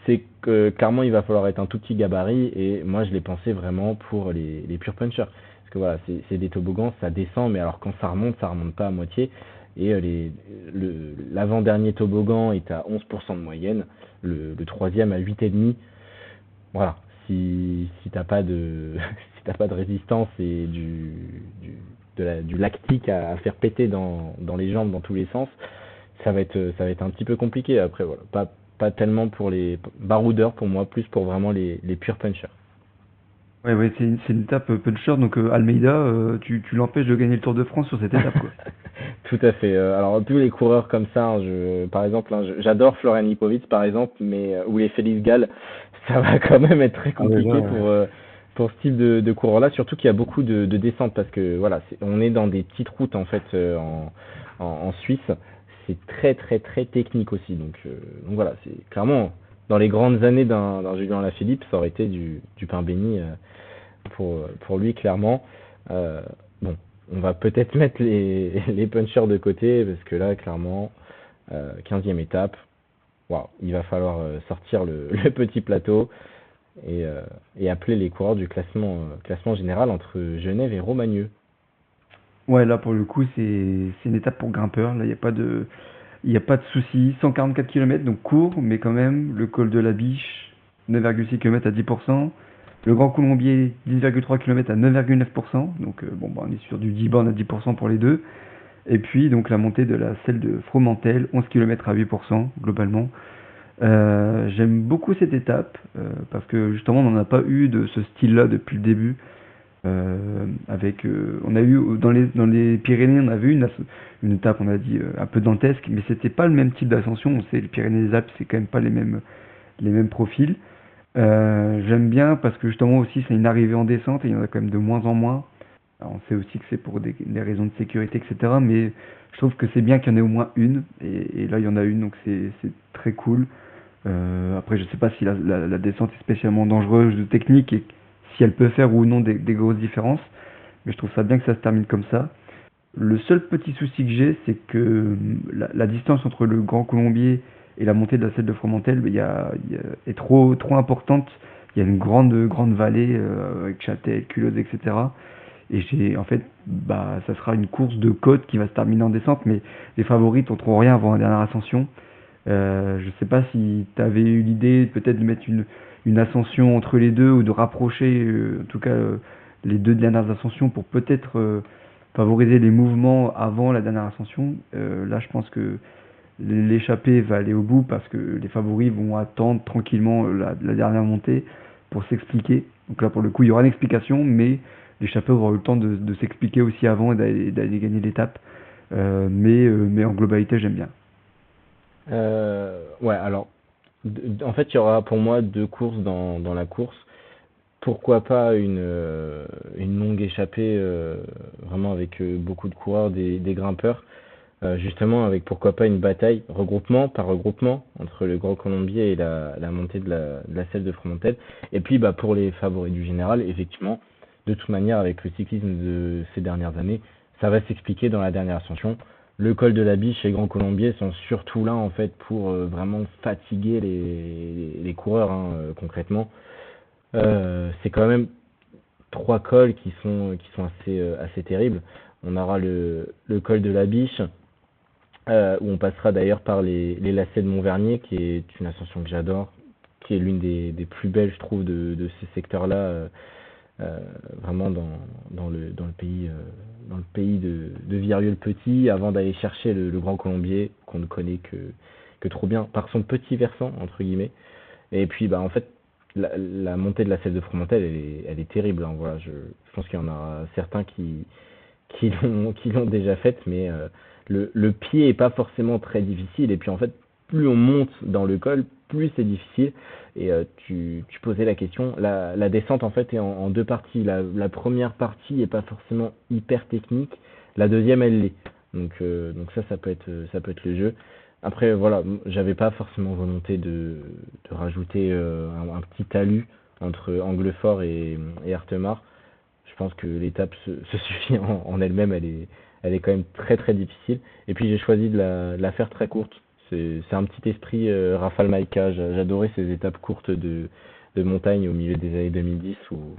C'est que clairement il va falloir être un tout petit gabarit et moi je l'ai pensé vraiment pour les pure punchers. Parce que voilà, c'est des toboggans, ça descend, mais alors quand ça remonte pas à moitié. Et l'avant-dernier toboggan est à 11% de moyenne, le troisième à 8,5%. Voilà, si t'as pas de si t'as pas de résistance et du lactique à faire péter dans les jambes dans tous les sens, ça va être un petit peu compliqué après. Voilà, pas tellement pour les baroudeurs pour moi, plus pour vraiment les pure punchers. Ouais, ouais, c'est une étape puncher, donc Almeida, tu l'empêches de gagner le Tour de France sur cette étape, quoi. Tout à fait. Alors tous les coureurs comme ça, hein, par exemple, hein, j'adore Florian Lipovic par exemple, mais ou les Félix Gall, ça va quand même être très Ah ouais, compliqué là, pour ce type de coureur-là, surtout qu'il y a beaucoup de descentes parce que voilà, on est dans des petites routes en fait en Suisse. C'est très très très technique aussi, donc voilà, c'est clairement dans les grandes années d'un Julien Lafilippe, ça aurait été du pain béni pour lui clairement. Bon, on va peut-être mettre les punchers de côté parce que là, clairement, 15e étape, waouh, il va falloir sortir le petit plateau et appeler les coureurs du classement général entre Genève et Romagneux. ouais, là pour le coup, c'est une étape pour grimpeurs. Là, il y a pas de souci. 144 km, donc court, mais quand même, le col de la Biche, 9,6 km à 10%. Le Grand Colombier, 10,3 km à 9,9%. Donc bon, bah, on est sur du 10 bornes à 10% pour les deux. Et puis donc la montée de la selle de Fromentel, 11 km à 8% globalement. J'aime beaucoup cette étape parce que justement on n'en a pas eu de ce style-là depuis le début. On a eu dans les Pyrénées, on avait une étape, on a dit un peu dantesque, mais c'était pas le même type d'ascension. On sait, les Pyrénées et les Alpes, c'est quand même pas les mêmes profils. J'aime bien parce que justement aussi c'est une arrivée en descente et il y en a quand même de moins en moins. Alors, on sait aussi que c'est pour des raisons de sécurité, etc. Mais je trouve que c'est bien qu'il y en ait au moins une. Et là, il y en a une, donc c'est très cool. Après, je sais pas si la descente est spécialement dangereuse ou technique et si elle peut faire ou non des grosses différences. Mais je trouve ça bien que ça se termine comme ça. Le seul petit souci que j'ai, c'est que la distance entre le Grand Colombier et la montée de la selle de Fromentel, est trop importante. Il y a une grande vallée avec Châtel, Culose, etc. Et en fait, ça sera une course de côte qui va se terminer en descente, mais les favoris tenteront rien avant la dernière ascension. Je sais pas si tu avais eu l'idée peut-être de mettre une ascension entre les deux ou de rapprocher en tout cas les deux dernières ascensions pour peut-être favoriser les mouvements avant la dernière ascension. Là, je pense que l'échappée va aller au bout parce que les favoris vont attendre tranquillement la dernière montée pour s'expliquer. Donc là, pour le coup, il y aura une explication, mais l'échappée aura eu le temps de s'expliquer aussi avant et d'aller gagner l'étape. Mais en globalité, j'aime bien. Ouais, alors, en fait, il y aura pour moi deux courses dans la course. Pourquoi pas une longue échappée, vraiment avec beaucoup de coureurs, des grimpeurs. Justement, avec pourquoi pas une bataille, regroupement par regroupement, entre le Grand Colombier et la montée de la selle de Fromentel. Et puis, bah, pour les favoris du général, effectivement, de toute manière, avec le cyclisme de ces dernières années, ça va s'expliquer dans la dernière ascension. Le col de la Biche et le Grand Colombier sont surtout là, en fait, pour vraiment fatiguer les coureurs, hein, concrètement. C'est quand même trois cols qui sont assez terribles. On aura le col de la Biche, où on passera d'ailleurs par les lacets de Montvernier, qui est une ascension que j'adore, qui est l'une des plus belles, je trouve, de ces secteurs-là, vraiment dans le pays de Virieu-le-Petit, avant d'aller chercher le Grand Colombier, qu'on ne connaît que trop bien, par son petit versant, entre guillemets. Et puis, bah, en fait, la montée de la selle de Fromentel, elle est terrible, hein, voilà, je pense qu'il y en a certains qui l'ont déjà faite, mais le pied est pas forcément très difficile. Et puis en fait, plus on monte dans le col, plus c'est difficile. Et tu posais la question, la descente en fait est en deux parties. La première partie est pas forcément hyper technique, la deuxième elle l'est. Donc ça peut être le jeu. Après voilà, j'avais pas forcément volonté de rajouter un petit talus entre Anglefort et Artemar. Je pense que l'étape se suffit en elle-même, elle est quand même très très difficile. Et puis j'ai choisi de la faire très courte. C'est un petit esprit Rafał Majka. J'adorais ces étapes courtes de montagne au milieu des années 2010 où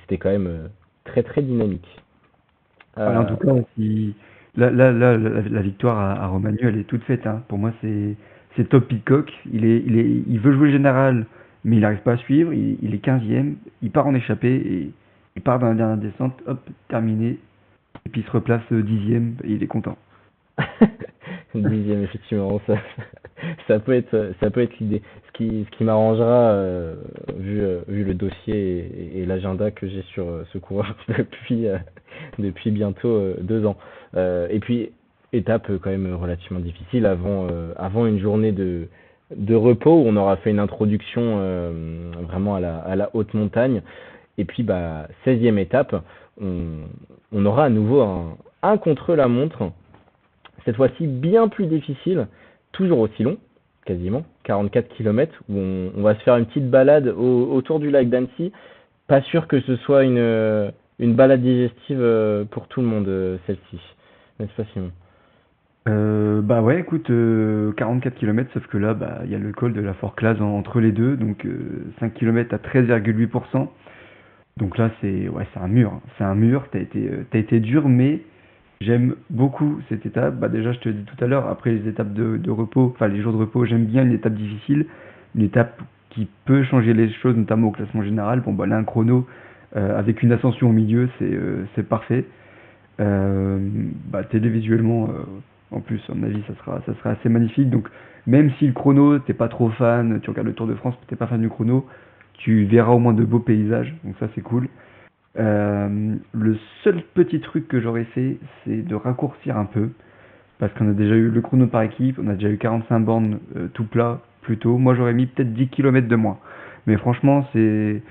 c'était quand même très très dynamique. Voilà, en Euh, tout cas, si, la victoire à Romagny, elle est toute faite, hein. Pour moi, c'est Top Pitcock. Il veut jouer le général, mais il n'arrive pas à suivre. Il est 15e. Il part en échappée et il part dans la dernière descente. Hop, terminé. Et puis il se replace 10e et il est content. Dixième, effectivement, ça peut être l'idée. Ce qui m'arrangera, vu le dossier et l'agenda que j'ai sur ce coureur depuis bientôt 2 ans. Et puis, étape quand même relativement difficile avant une journée de repos où on aura fait une introduction vraiment à la haute montagne. Et puis, bah, 16e étape, on, on aura à nouveau un contre-la-montre, cette fois-ci bien plus difficile, toujours aussi long, quasiment, 44 km, où on va se faire une petite balade autour du lac d'Annecy. Pas sûr que ce soit une balade digestive pour tout le monde, celle-ci. N'est-ce pas, Simon? Bah ouais, écoute, 44 km, sauf que là, bah, il y a le col de la Forclaz entre les deux, donc 5 km à 13,8%. Donc là, c'est un mur, hein. C'est un mur, t'as été dur, mais j'aime beaucoup cette étape. Bah déjà, je te l'ai dit tout à l'heure, après les étapes de repos, enfin les jours de repos, j'aime bien une étape difficile, une étape qui peut changer les choses, notamment au classement général. Bon, bah là, un chrono avec une ascension au milieu, c'est parfait. Euh, Bah, télévisuellement, en plus, à mon avis, ça sera assez magnifique. Donc, même si le chrono, t'es pas trop fan, tu regardes le Tour de France, t'es pas fan du chrono, tu verras au moins de beaux paysages. Donc ça, c'est cool. Le seul petit truc que j'aurais fait, c'est de raccourcir un peu. Parce qu'on a déjà eu le chrono par équipe, on a déjà eu 45 bornes tout plat plus tôt. Moi, j'aurais mis peut-être 10 km de moins. Mais franchement, c'est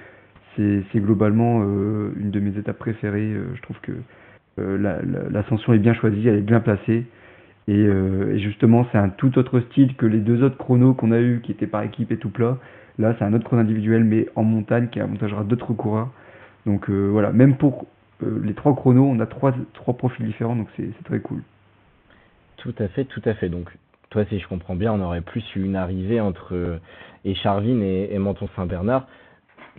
globalement une de mes étapes préférées. Je trouve que l'ascension est bien choisie, elle est bien placée. Et justement, c'est un tout autre style que les deux autres chronos qu'on a eu qui étaient par équipe et tout plat. Là, c'est un autre chrono individuel, mais en montagne, qui avantagera d'autres coureurs. Donc voilà, même pour les trois chronos, on a trois profils différents, donc c'est très cool. Tout à fait, tout à fait. Donc, toi, si je comprends bien, on aurait plus eu une arrivée entre Écharville et Menton-Saint-Bernard.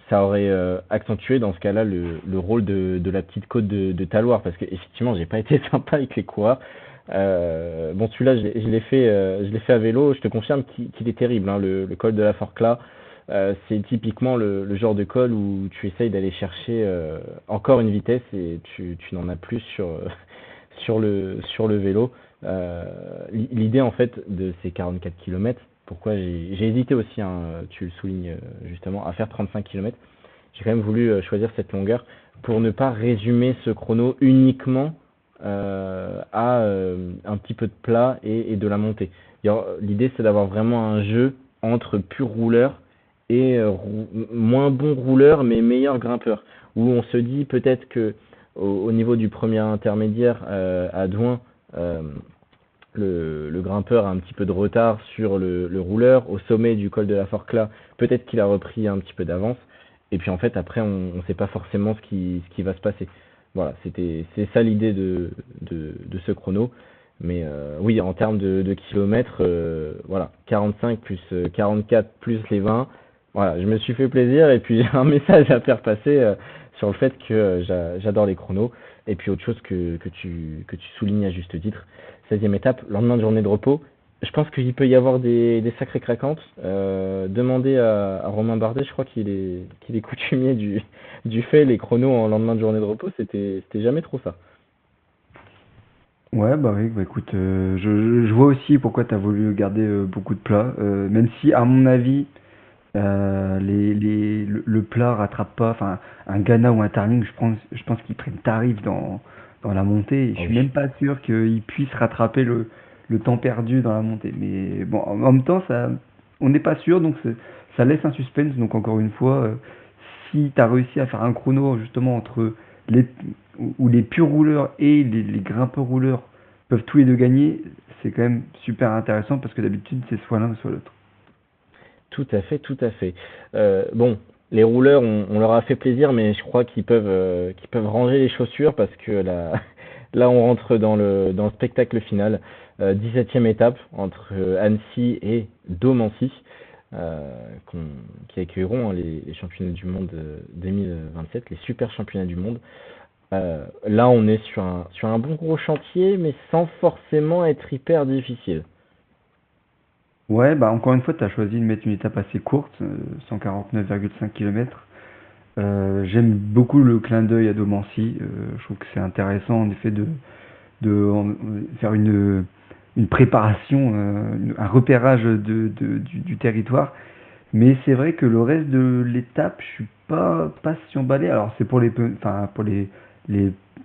Ça aurait accentué dans ce cas-là le rôle de la petite côte de Taloir, parce que effectivement, j'ai pas été sympa avec les coureurs. Bon, celui-là, je l'ai fait à vélo. Je te confirme qu'il est terrible, hein, le col de la Forclaz. C'est typiquement le genre de col où tu essayes d'aller chercher encore une vitesse et tu n'en as plus sur le vélo. Euh, L'idée en fait de ces 44 km, pourquoi j'ai hésité aussi, hein, tu le soulignes justement, à faire 35 km. J'ai quand même voulu choisir cette longueur pour ne pas résumer ce chrono uniquement à un petit peu de plat et de la montée. L'idée c'est d'avoir vraiment un jeu entre pur rouleur et moins bon rouleur mais meilleur grimpeur. Où on se dit peut-être que au niveau du premier intermédiaire à Douin, euh, le grimpeur a un petit peu de retard sur le rouleur. Au sommet du col de la Forclaz, peut-être qu'il a repris un petit peu d'avance. Et puis en fait, après, on ne sait pas forcément ce qui va se passer. Voilà, c'est ça l'idée de ce chrono. Mais oui, en termes de kilomètres, voilà, 45 plus 44 plus les 20. Voilà, je me suis fait plaisir et puis j'ai un message à faire passer sur le fait que j'adore les chronos. Et puis autre chose que tu soulignes à juste titre, 16e étape, lendemain de journée de repos. Je pense qu'il peut y avoir des sacrées craquantes. Demandez à Romain Bardet, je crois qu'il est coutumier du fait, les chronos en lendemain de journée de repos, c'était jamais trop ça. Ouais, bah oui, bah écoute, je vois aussi pourquoi tu as voulu garder beaucoup de plats, même si à mon avis, le plat rattrape pas, enfin un Ghana ou un Tarling, je pense qu'ils prennent tarif dans la montée, et je Ah suis oui. même pas sûr qu'ils puissent rattraper le temps perdu dans la montée. Mais bon, en même temps, on n'est pas sûr, donc ça laisse un suspense. Donc encore une fois, si tu as réussi à faire un chrono justement entre les, où les purs rouleurs et les grimpeurs rouleurs peuvent tous les deux gagner, c'est quand même super intéressant parce que d'habitude c'est soit l'un soit l'autre. Tout à fait, tout à fait. Bon, les rouleurs, on leur a fait plaisir, mais je crois qu'ils peuvent ranger les chaussures parce que là, là on rentre dans le spectacle final. 17e étape entre Annecy et Domancy, euh, qu'on- qui accueilleront, hein, les championnats du monde 2027, les super championnats du monde. Là, on est sur un bon gros chantier, mais sans forcément être hyper difficile. Ouais, bah encore une fois, tu as choisi de mettre une étape assez courte, 149,5 km. J'aime beaucoup le clin d'œil à Domancy. Je trouve que c'est intéressant en effet de faire une préparation, un repérage du territoire. Mais c'est vrai que le reste de l'étape, je suis pas si emballé. Alors c'est pour enfin, pour les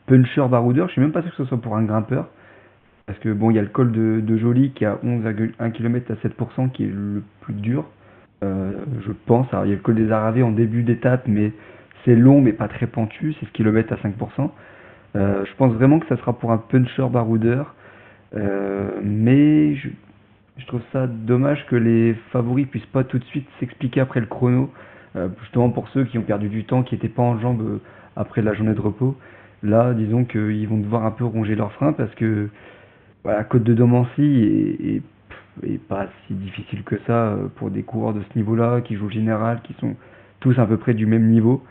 punchers baroudeurs, je suis même pas sûr que ce soit pour un grimpeur. Parce que bon, il y a le col de Joly qui a 11,1 km à 7% qui est le plus dur, je pense. Alors il y a le col des Aravées en début d'étape, mais c'est long mais pas très pentu, c'est ce kilomètre à 5%. Je pense vraiment que ça sera pour un puncher baroudeur, mais je trouve ça dommage que les favoris puissent pas tout de suite s'expliquer après le chrono, justement pour ceux qui ont perdu du temps, qui n'étaient pas en jambes après la journée de repos. Là, disons qu'ils vont devoir un peu ronger leurs freins parce que voilà, Côte de Domancy est pas si difficile que ça pour des coureurs de ce niveau-là, qui jouent le général, qui sont tous à peu près du même niveau.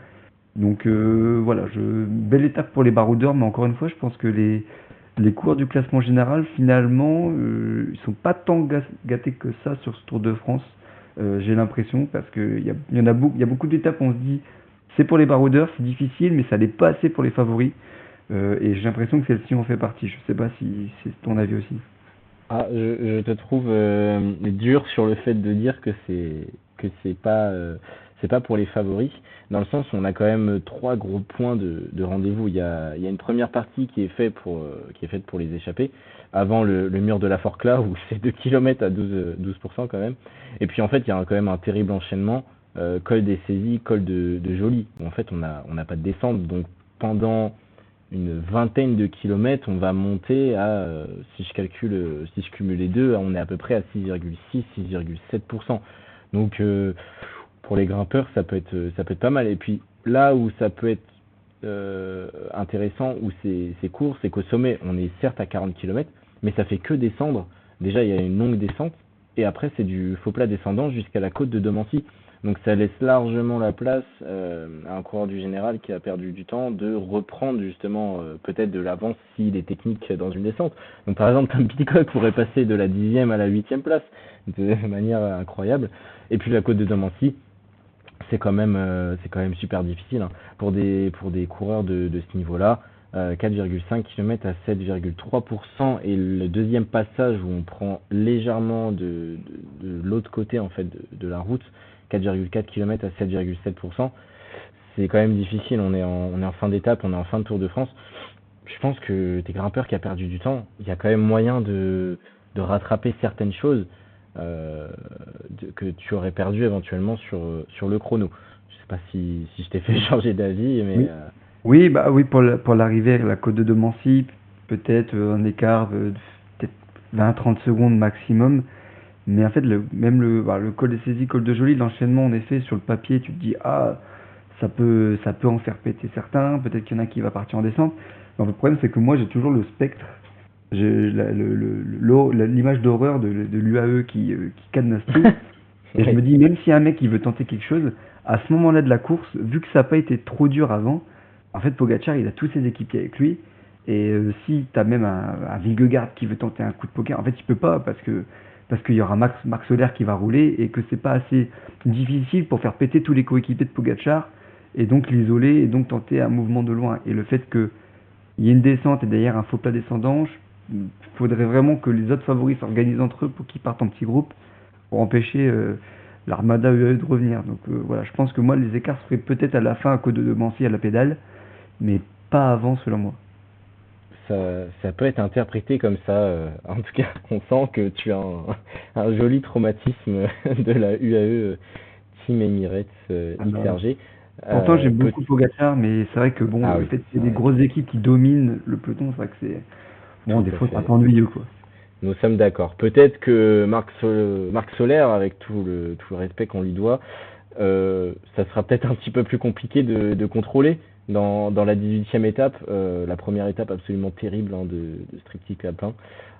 Donc voilà, belle étape pour les baroudeurs, mais encore une fois, je pense que les coureurs du classement général, finalement, ils sont pas tant gâtés que ça sur ce Tour de France. J'ai l'impression, parce qu'il y en a beaucoup, il y a beaucoup d'étapes où on se dit c'est pour les baroudeurs, c'est difficile, mais ça n'est pas assez pour les favoris. Et j'ai l'impression que celle-ci en fait partie. Je sais pas si c'est ton avis aussi. Ah, je te trouve dur sur le fait de dire que c'est pas pour les favoris, dans le sens où on a quand même trois gros points de rendez-vous. Il y a une première partie qui est faite pour les échappés, avant le mur de la Forclaz, où c'est 2 km à 12% quand même. Et puis en fait, il y a quand même un terrible enchaînement, col des saisies, col de Joly, où en fait on n'a pas de descente, donc pendant une vingtaine de kilomètres, on va monter à, si je cumule les deux, on est à peu près à 6,6, 6,7%. Donc pour les grimpeurs, ça peut être pas mal. Et puis là où ça peut être intéressant où c'est court, c'est qu'au sommet, on est certes à 40 kilomètres, mais ça fait que descendre. Déjà, il y a une longue descente, et après, c'est du faux plat descendant jusqu'à la côte de Domancy. Donc ça laisse largement la place à un coureur du général qui a perdu du temps de reprendre justement peut-être de l'avance s'il est technique dans une descente. Donc par exemple, Tom Pidcock pourrait passer de la 10e à la 8e place de manière incroyable. Et puis la côte de Domancy, c'est quand même super difficile hein. Pour des coureurs de ce niveau-là. 4,5 km à 7,3% et le deuxième passage où on prend légèrement de l'autre côté en fait de la route, 4,4 km à 7,7%, c'est quand même difficile. On est en fin d'étape, on est en fin de Tour de France. Je pense que t'es grimpeur qui a perdu du temps, il y a quand même moyen de rattraper certaines choses euh, que tu aurais perdu éventuellement sur le chrono. Je sais pas si je t'ai fait changer d'avis, mais Oui. Oui, bah oui, pour l'arrivée à la côte de Domancy, peut-être un écart de peut-être 20-30 secondes maximum. Mais en fait, même le col des saisies, col de Joly, l'enchaînement, en effet, sur le papier, tu te dis, ah, ça peut en faire péter certains, peut-être qu'il y en a qui va partir en descente. Non, le problème, c'est que moi, j'ai toujours le spectre, l'image d'horreur de l'UAE qui cadenasse tout. Et je oui, me dis, même si un mec il veut tenter quelque chose, à ce moment-là de la course, vu que ça n'a pas été trop dur avant, en fait, Pogacar, il a tous ses équipiers avec lui. Et si tu as même un Vingegaard qui veut tenter un coup de poker, en fait, il peut pas parce qu'il y aura Marc Soler qui va rouler et que c'est pas assez difficile pour faire péter tous les coéquipiers de Pogacar et donc l'isoler et donc tenter un mouvement de loin. Et le fait qu'il y ait une descente et derrière un faux plat descendant, il faudrait vraiment que les autres favoris s'organisent entre eux pour qu'ils partent en petits groupes pour empêcher l'Armada UAE de revenir. Donc voilà, je pense que moi les écarts seraient peut-être à la fin à cause de Mancy à la pédale, mais pas avant selon moi. ça peut être interprété comme ça. En tout cas, on sent que tu as un joli traumatisme de la UAE Team Emirates Ah bah, XRG. pourtant j'aime Peut- beaucoup Pogacar, mais c'est vrai que bon, ah le oui, fait qu'il y ait des ouais, grosses équipes qui dominent le peloton, c'est vrai que c'est bon, tout des à fois c'est un fait. peu ennuyeux quoi. Nous sommes d'accord. Peut-être que Marc Soler, avec tout le respect qu'on lui doit, ça sera peut-être un petit peu plus compliqué de contrôler dans la 18e étape, la première étape absolument terrible hein, de Stricti Lapin,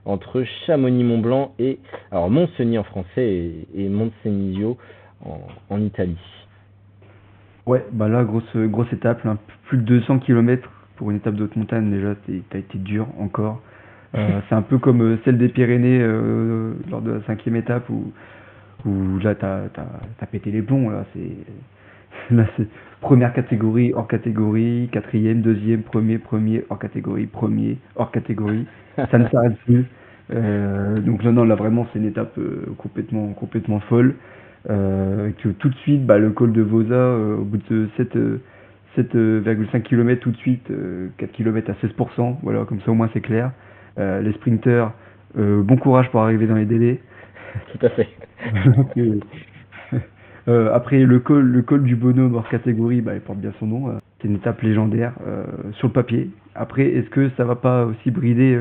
entre Chamonix-Mont-Blanc et alors Moncenis en français et Moncenisio en Italie. Ouais, bah là grosse étape, là, plus de 200 km pour une étape de haute montagne déjà, t'as été dur encore. C'est un peu comme celle des Pyrénées lors de la cinquième étape où là t'as pété les plombs là, là c'est première catégorie, hors catégorie, quatrième, deuxième, premier, hors catégorie, premier, hors catégorie. Ça ne s'arrête plus. Donc non, non, là vraiment c'est une étape complètement folle. Que tout de suite, bah, le col de Vosa, au bout de 7,5 km tout de suite, 4 km à 16%, voilà, comme ça au moins c'est clair. Les sprinters, bon courage pour arriver dans les délais. Tout à fait. Donc, après le col du bonhomme hors catégorie, bah, il porte bien son nom. C'est une étape légendaire sur le papier. Après, est-ce que ça va pas aussi brider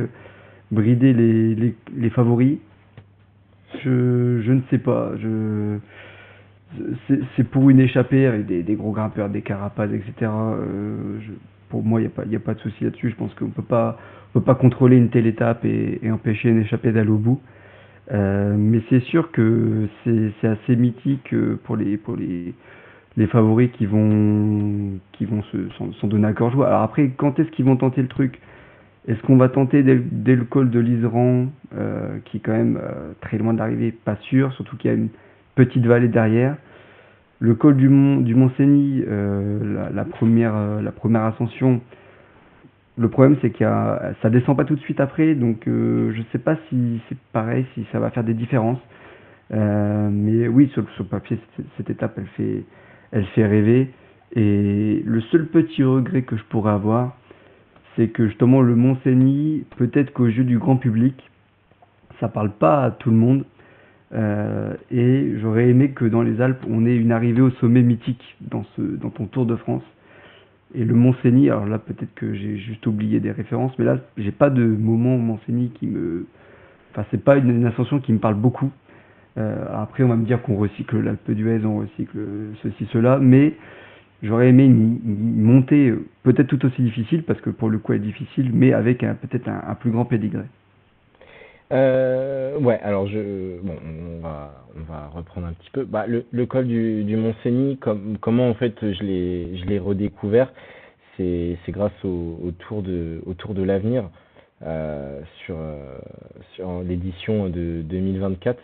les favoris? Je ne sais pas. C'est pour une échappée avec des gros grimpeurs, des carapaces, etc. Pour moi, y a pas de souci là-dessus. Je pense on peut pas contrôler une telle étape et empêcher une échappée d'aller au bout. Mais c'est sûr que c'est assez mythique les favoris qui vont s'en donner à cœur joie. Alors après, quand est-ce qu'ils vont tenter le truc? Est-ce qu'on va tenter dès le col de l'Iseran, qui est quand même très loin d'arriver? Pas sûr, surtout qu'il y a une petite vallée derrière. Le col du Mont-Cenis, la première ascension, le problème c'est ça descend pas tout de suite après, donc je sais pas si c'est pareil, si ça va faire des différences. Mais oui, sur le papier, cette étape, elle fait rêver. Et le seul petit regret que je pourrais avoir, c'est que justement le Mont-Cenis, peut-être qu'aux yeux du grand public, ça parle pas à tout le monde. Et j'aurais aimé que dans les Alpes, on ait une arrivée au sommet mythique dans ton Tour de France. Et le Mont-Cenis, alors là peut-être que j'ai juste oublié des références, mais là j'ai pas de moment au Mont-Cenis enfin c'est pas une ascension qui me parle beaucoup. Après on va me dire qu'on recycle l'Alpe d'Huez, on recycle ceci, cela, mais j'aurais aimé une montée peut-être tout aussi difficile, parce que pour le coup elle est difficile, mais avec peut-être un plus grand pédigré. Ouais, alors bon, on va reprendre un petit peu. Bah, le col du Mont-Cenis, comment en fait je l'ai redécouvert, c'est grâce au Tour de l'Avenir, sur l'édition de 2024,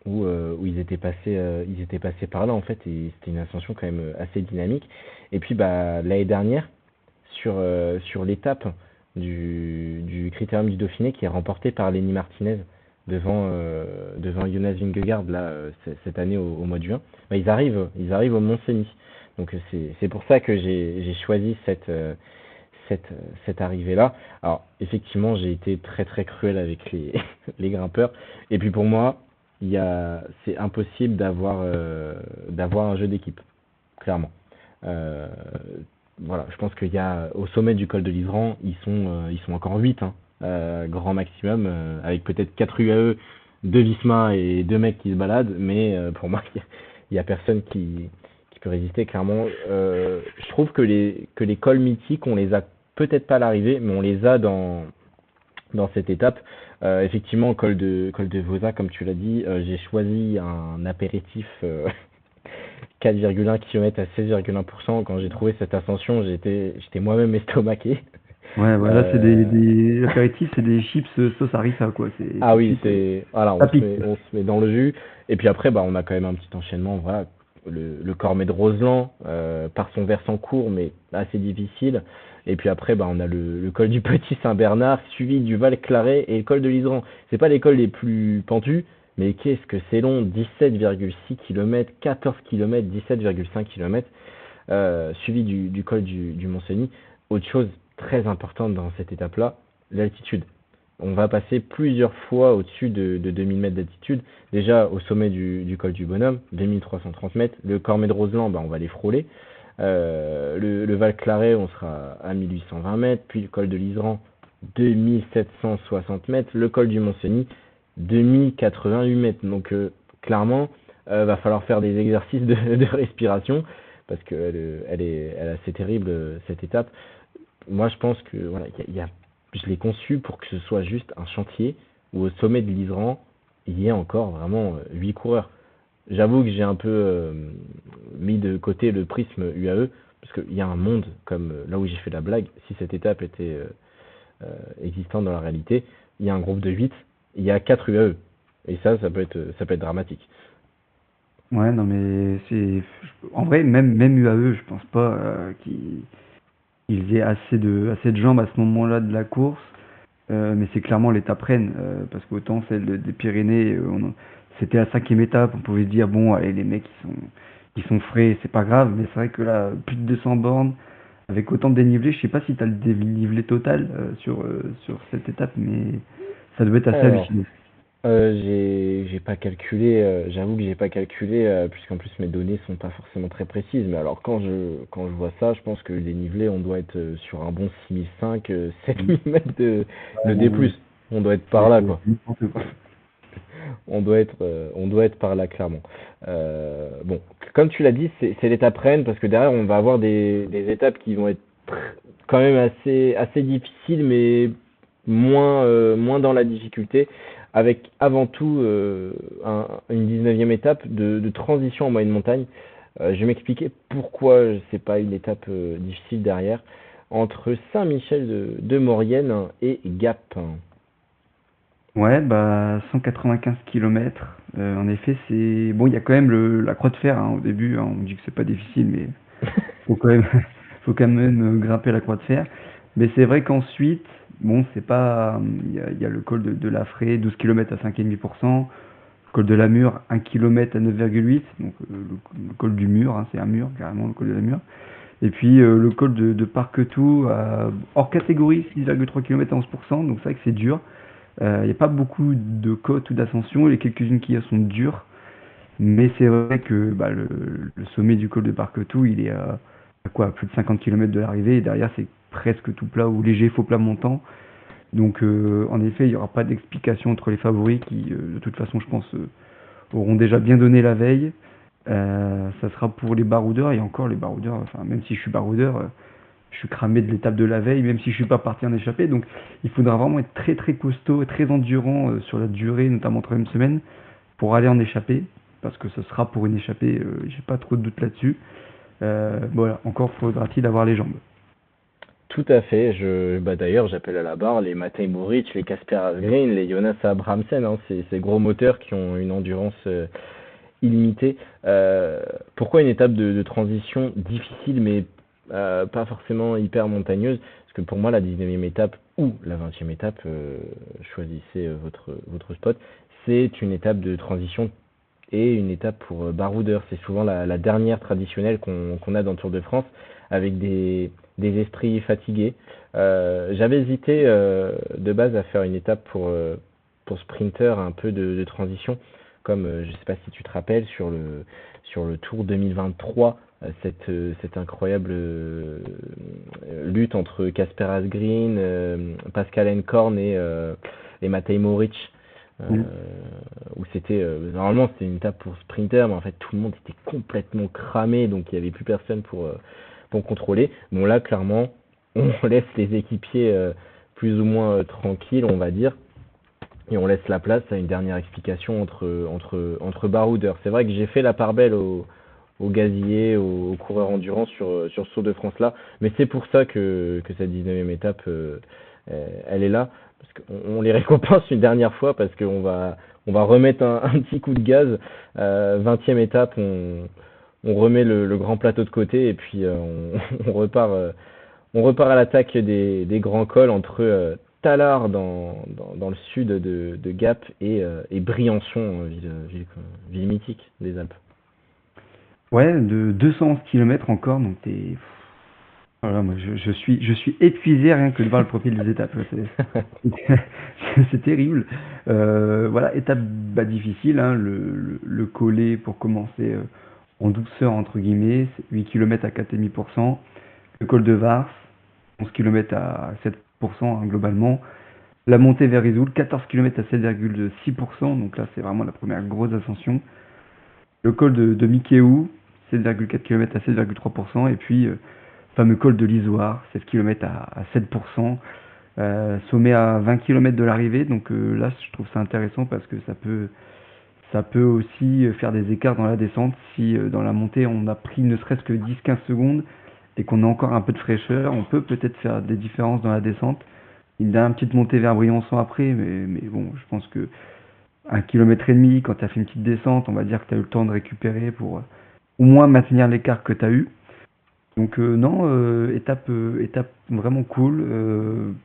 où ils étaient passés par là en fait, et c'était une ascension quand même assez dynamique. Et puis bah l'année dernière, sur l'étape du Critérium du Dauphiné, qui est remportée par Lenny Martinez devant Jonas Vingegaard là, cette année au mois de juin. Bah, ils arrivent au Mont-Cenis. Donc c'est pour ça que j'ai choisi cette, cette arrivée-là. Alors effectivement, j'ai été très très cruel avec les grimpeurs. Et puis pour moi, c'est impossible d'avoir un jeu d'équipe, clairement. Euh, voilà, je pense qu'il y a au sommet du col de l'Isran, ils sont encore 8, hein, grand maximum, avec peut-être 4 UAE, 2 Visma et 2 mecs qui se baladent, mais pour moi, il y a personne qui peut résister, clairement. Je trouve que les cols mythiques, on les a peut-être pas à l'arrivée, mais on les a dans cette étape. Effectivement, col de Vosa, comme tu l'as dit, j'ai choisi un apéritif 4,1 km à 16,1%. Quand j'ai trouvé cette ascension, j'étais moi-même estomaqué. Ouais, voilà, c'est Euh, des apéritifs, c'est des chips sauce harissa, quoi. C'est ah tout de oui, suite, voilà, ça on se pique. met, on se met dans le jus. Et puis après, bah, on a quand même un petit enchaînement. Voilà, le Cormet de Roseland, par son versant court, mais assez difficile. Et puis après, bah, on a le col du Petit Saint-Bernard, suivi du Val Claret et le col de l'Isran. C'est pas les cols les plus pentus, mais qu'est-ce que c'est long, 17,6 km, 14 km, 17,5 km, suivi du col du Mont-Cenis. Autre chose très importante dans cette étape-là, l'altitude. On va passer plusieurs fois au-dessus de 2000 mètres d'altitude. Déjà au sommet du col du Bonhomme, 2330 mètres. Le Cormet de Roseland, bah, on va les frôler. Le Val Claret, on sera à 1820 mètres. Puis le col de l'Isran, 2760 mètres. Le col du Mont-Cenis, 2088 mètres. Donc clairement, va falloir faire des exercices de respiration, parce qu'elle est assez terrible, cette étape. Moi, je pense que voilà, je l'ai conçu pour que ce soit juste un chantier où au sommet de l'Isran, il y ait encore vraiment 8 coureurs. J'avoue que j'ai un peu mis de côté le prisme UAE, parce qu'il y a un monde, comme là où j'ai fait la blague, si cette étape était existante dans la réalité, il y a un groupe de 8, il y a 4 UAE. Et ça peut être dramatique. Ouais, non, mais en vrai, même UAE, je pense pas qu'ils aient assez de jambes à ce moment-là de la course. Mais c'est clairement l'étape reine, parce qu'autant celle des Pyrénées, c'était la cinquième étape, on pouvait se dire bon, allez, les mecs ils sont frais, c'est pas grave, mais c'est vrai que là, plus de 200 bornes, avec autant de dénivelé, je sais pas si tu as le dénivelé total sur cette étape, mais ça devait être assez Alors, hallucinant. j'ai pas calculé, j'avoue que j'ai pas calculé, puisqu'en plus mes données sont pas forcément très précises. Mais alors quand je vois ça, je pense que les nivelés, on doit être sur un bon 6005, 7000 mètres de Ouais, D+. non, On doit être par c'est là, c'est quoi. n'importe quoi. On doit être par là, clairement. Bon, comme tu l'as dit, c'est l'étape reine, parce que derrière, on va avoir des étapes qui vont être quand même assez difficiles, mais moins dans la difficulté, avec avant tout une 19e étape de transition en moyenne montagne. Je vais m'expliquer pourquoi c'est pas une étape difficile derrière, entre Saint-Michel de Maurienne et Gap. Ouais, bah 195 km. En effet, c'est bon, il y a quand même la croix de fer, hein, au début, hein, on dit que c'est pas difficile, mais faut quand même, faut quand même grimper la croix de fer. Mais c'est vrai qu'ensuite, bon, c'est pas, il y a le col de la Fraie, 12 km à 5,5%, le col de la Mure, 1 km à 9,8, donc le col du mur, hein, c'est un mur, carrément, le col de la Mure. Et puis le col de Parquetou, hors catégorie, 6,3 km à 11%, donc c'est vrai que c'est dur. Il n'y a pas beaucoup de côtes ou d'ascensions, les quelques-unes qu'il y a sont dures. Mais c'est vrai que bah, le sommet du col de Parquetou, il est à quoi, à plus de 50 km de l'arrivée, et derrière c'est presque tout plat ou léger faux plat montant. Donc en effet, il n'y aura pas d'explication entre les favoris qui, de toute façon, je pense, auront déjà bien donné la veille. Ça sera pour les baroudeurs, et encore les baroudeurs, enfin, même si je suis baroudeur, je suis cramé de l'étape de la veille, même si je suis pas parti en échappée. Donc il faudra vraiment être très très costaud et très endurant sur la durée, notamment 3e semaine, pour aller en échappée, parce que ce sera pour une échappée, j'ai pas trop de doute là-dessus. Voilà, encore faudra-t-il avoir les jambes. Tout à fait. Bah d'ailleurs, j'appelle à la barre les Matej Moric, les Kasper Asgreen, les Jonas Abrahamsen, hein, ces gros moteurs qui ont une endurance illimitée. Pourquoi une étape de transition difficile, mais pas forcément hyper montagneuse? Parce que pour moi, la 19e étape ou la 20e étape, choisissez votre spot, c'est une étape de transition et une étape pour baroudeur. C'est souvent la dernière traditionnelle qu'on a dans le Tour de France, avec des esprits fatigués. J'avais hésité de base à faire une étape pour sprinter, un peu de transition, comme je ne sais pas si tu te rappelles, sur le Tour 2023, cette incroyable lutte entre Kasper Asgreen, Pascal Enkorn et Matej Moric. Euh, Mm. où c'était normalement c'était une étape pour sprinter, mais en fait tout le monde était complètement cramé, donc il n'y avait plus personne pour contrôler. Bon là clairement on laisse les équipiers plus ou moins tranquilles, on va dire, et on laisse la place à une dernière explication entre baroudeurs. C'est vrai que j'ai fait la part belle aux gaziers, aux coureurs endurance sur ce Tour de France là, mais c'est pour ça que cette 19e étape elle est là, parce qu'on les récompense une dernière fois, parce qu'on va remettre un petit coup de gaz. 20e étape, on remet le grand plateau de côté, et puis on repart à l'attaque des grands cols entre Tallard dans le sud de Gap et Briançon, ville mythique des Alpes. Ouais, de 211 kilomètres encore, donc t'es. Voilà, moi je suis épuisé rien que de voir le profil des étapes. C'est terrible. Voilà, étape bah, difficile, hein, le collet pour commencer en douceur, entre guillemets, c'est 8 km à 4,5%. Le col de Vars, 11 km à 7% hein, globalement. La montée vers Isoul, 14 km à 7,6%, donc là c'est vraiment la première grosse ascension. Le col de Mikéou, 7,4 km à 7,3%. Et puis, fameux col de l'Isoire, 7 km à 7%. Sommet à 20 km de l'arrivée. Donc là, je trouve ça intéressant parce que ça peut aussi faire des écarts dans la descente. Si dans la montée, on a pris ne serait-ce que 10-15 secondes et qu'on a encore un peu de fraîcheur, on peut peut-être faire des différences dans la descente. Il y a une petite montée vers Briançon après, mais bon, je pense que 1,5 km, quand tu as fait une petite descente, on va dire que tu as eu le temps de récupérer pour au moins maintenir l'écart que tu as eu. Donc non, étape vraiment cool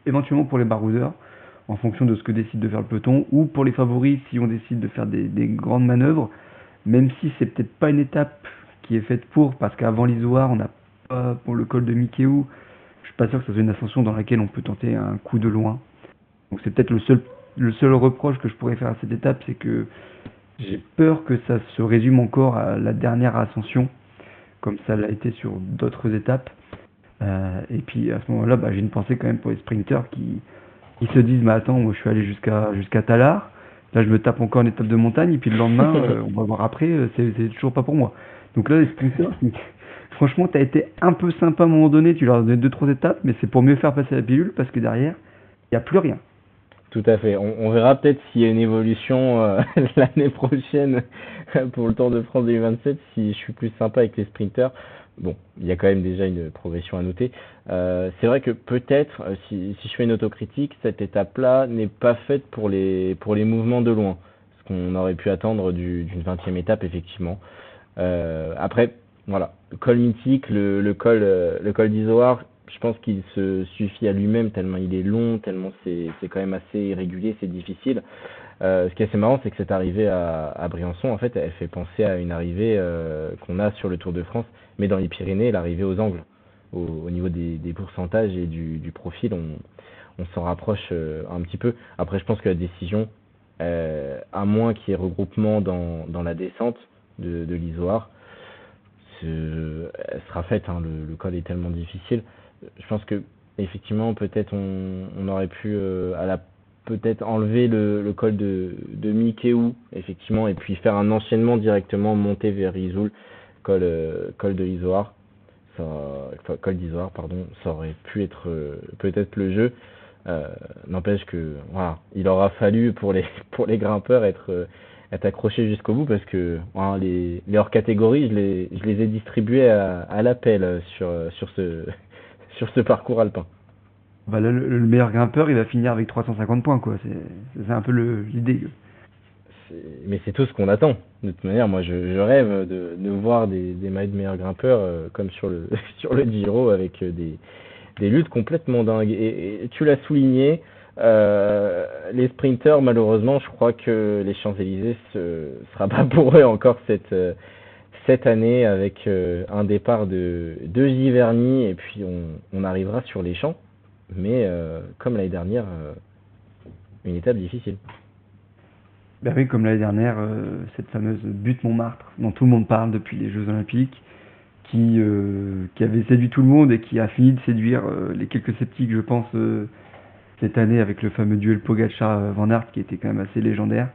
éventuellement pour les baroudeurs, en fonction de ce que décide de faire le peloton, ou pour les favoris si on décide de faire des grandes manœuvres, même si c'est peut-être pas une étape qui est faite parce qu'avant l'Isoire, on n'a pas pour le col de Mikéou, je suis pas sûr que ce soit une ascension dans laquelle on peut tenter un coup de loin. Donc c'est peut-être le seul reproche que je pourrais faire à cette étape, c'est que j'ai peur que ça se résume encore à la dernière ascension, comme ça l'a été sur d'autres étapes. Et puis à ce moment-là, bah, j'ai une pensée quand même pour les sprinters qui se disent, mais attends, moi je suis allé jusqu'à Tallard, là je me tape encore une étape de montagne, et puis le lendemain, on va voir après, c'est toujours pas pour moi. Donc là, les sprinters, franchement, t'as été un peu sympa à un moment donné, tu leur as donné 2-3 étapes, mais c'est pour mieux faire passer la pilule, parce que derrière, il n'y a plus rien. Tout à fait. On verra peut-être s'il y a une évolution l'année prochaine pour le Tour de France 2027, si je suis plus sympa avec les sprinters. Bon, il y a quand même déjà une progression à noter. C'est vrai que peut-être, si je fais une autocritique, cette étape-là n'est pas faite pour les mouvements de loin. Ce qu'on aurait pu attendre d'une 20e étape, effectivement. Après, voilà, le col mythique, le col d'Izoard, je pense qu'il se suffit à lui-même tellement il est long, tellement c'est quand même assez irrégulier, c'est difficile. Ce qui est assez marrant, c'est que cette arrivée à Briançon, en fait, elle fait penser à une arrivée qu'on a sur le Tour de France, mais dans les Pyrénées, l'arrivée aux angles. Au niveau des pourcentages et du profil, on s'en rapproche un petit peu. Après, je pense que la décision, à moins qu'il y ait regroupement dans la descente de l'Isoard, elle sera faite, hein. Le col est tellement difficile. Je pense que effectivement, peut-être on aurait pu peut-être enlever le col de Mikeu, effectivement, et puis faire un enchaînement directement, monter vers Izoul, col de Izoard. Enfin, col d'Izoard, pardon, ça aurait pu être peut-être le jeu. N'empêche que voilà, il aura fallu pour les pour les grimpeurs être accrochés jusqu'au bout parce que voilà, les hors catégories je les ai distribués à l'appel sur ce sur ce parcours alpin. Bah, le meilleur grimpeur, il va finir avec 350 points, quoi. C'est un peu l'idée. Mais c'est tout ce qu'on attend. De toute manière, moi je rêve de voir des maillots de meilleurs grimpeurs comme sur le sur le Giro avec des luttes complètement dingues. Et tu l'as souligné, les sprinters, malheureusement, je crois que les Champs-Élysées ce sera pas pour eux encore cette année avec un départ de Giverny et puis on arrivera sur les champs. Mais comme l'année dernière, une étape difficile. Bah oui, comme l'année dernière, cette fameuse butte Montmartre, dont tout le monde parle depuis les Jeux Olympiques, qui avait séduit tout le monde et qui a fini de séduire les quelques sceptiques, je pense, cette année avec le fameux duel Pogacar-Van Aert, qui était quand même assez légendaire.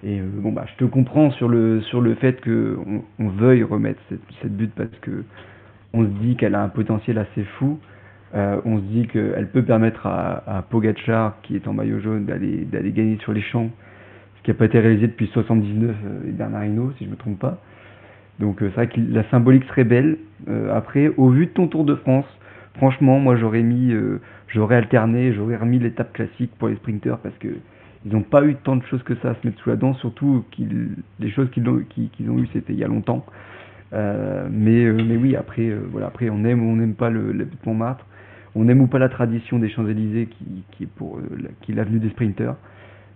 Et bon, bah, je te comprends sur le fait qu'on veuille remettre cette butte parce que on se dit qu'elle a un potentiel assez fou. On se dit qu'elle peut permettre à Pogacar, qui est en maillot jaune, d'aller gagner sur les champs, ce qui n'a pas été réalisé depuis 79 et Bernard Hinault, si je ne me trompe pas. Donc c'est vrai que la symbolique serait belle. Après, au vu de ton Tour de France, franchement, moi j'aurais alterné, j'aurais remis l'étape classique pour les sprinters parce que ils n'ont pas eu tant de choses que ça à se mettre sous la dent, surtout les choses qu'ils ont eu c'était il y a longtemps. Mais oui, après, voilà, après on aime ou on n'aime pas la butte Montmartre, on aime ou pas la tradition des Champs-Élysées qui est l'avenue des sprinters.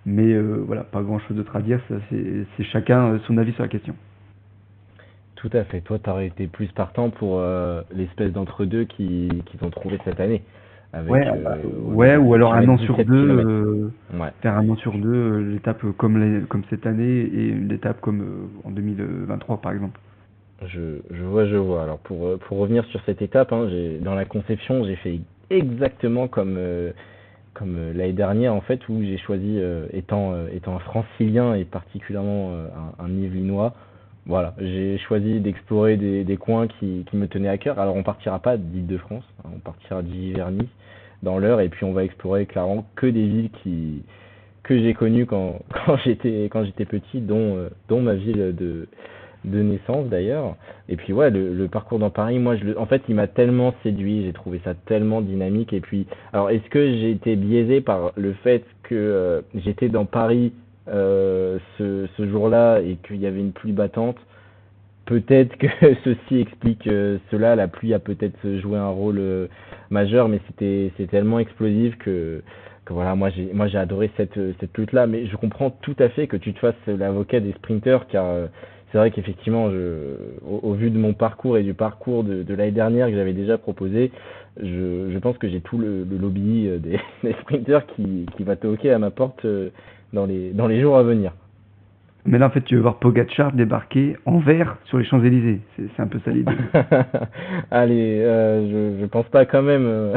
Mais voilà, pas grand chose d'autre à dire, ça c'est chacun son avis sur la question. Tout à fait. Toi, t'aurais été plus partant pour l'espèce d'entre-deux qu'ils ont trouvé cette année, Ouais, avec ouais, ou alors un an sur 17 deux, km. Ouais. faire un an sur deux, l'étape comme cette année et une étape comme en 2023 par exemple. Je vois. Alors pour revenir sur cette étape, hein, dans la conception, j'ai fait exactement comme l'année dernière en fait, où j'ai choisi, étant un francilien et particulièrement un Yvelinois, voilà, j'ai choisi d'explorer des coins qui me tenaient à cœur. Alors on partira pas d'Île-de-France, hein, on partira d'Giverny dans l'heure et puis on va explorer clairement que des villes que j'ai connues quand j'étais petit, dont ma ville de naissance d'ailleurs. Et puis ouais, le parcours dans Paris, moi en fait il m'a tellement séduit, j'ai trouvé ça tellement dynamique. Et puis alors est-ce que j'ai été biaisé par le fait que j'étais dans Paris ce jour-là et qu'il y avait une pluie battante? Peut-être que ceci explique cela, la pluie a peut-être joué un rôle majeur, mais c'est tellement explosif que voilà, moi j'ai adoré cette lutte-là, mais je comprends tout à fait que tu te fasses l'avocat des sprinters, car c'est vrai qu'effectivement, au vu de mon parcours et du parcours de l'année dernière que j'avais déjà proposé, je pense que j'ai tout le lobby des sprinters qui va toquer à ma porte dans les jours à venir. Mais là en fait tu veux voir Pogacar débarquer en vert sur les Champs-Élysées, c'est un peu ça l'idée. Allez, je pense pas quand même.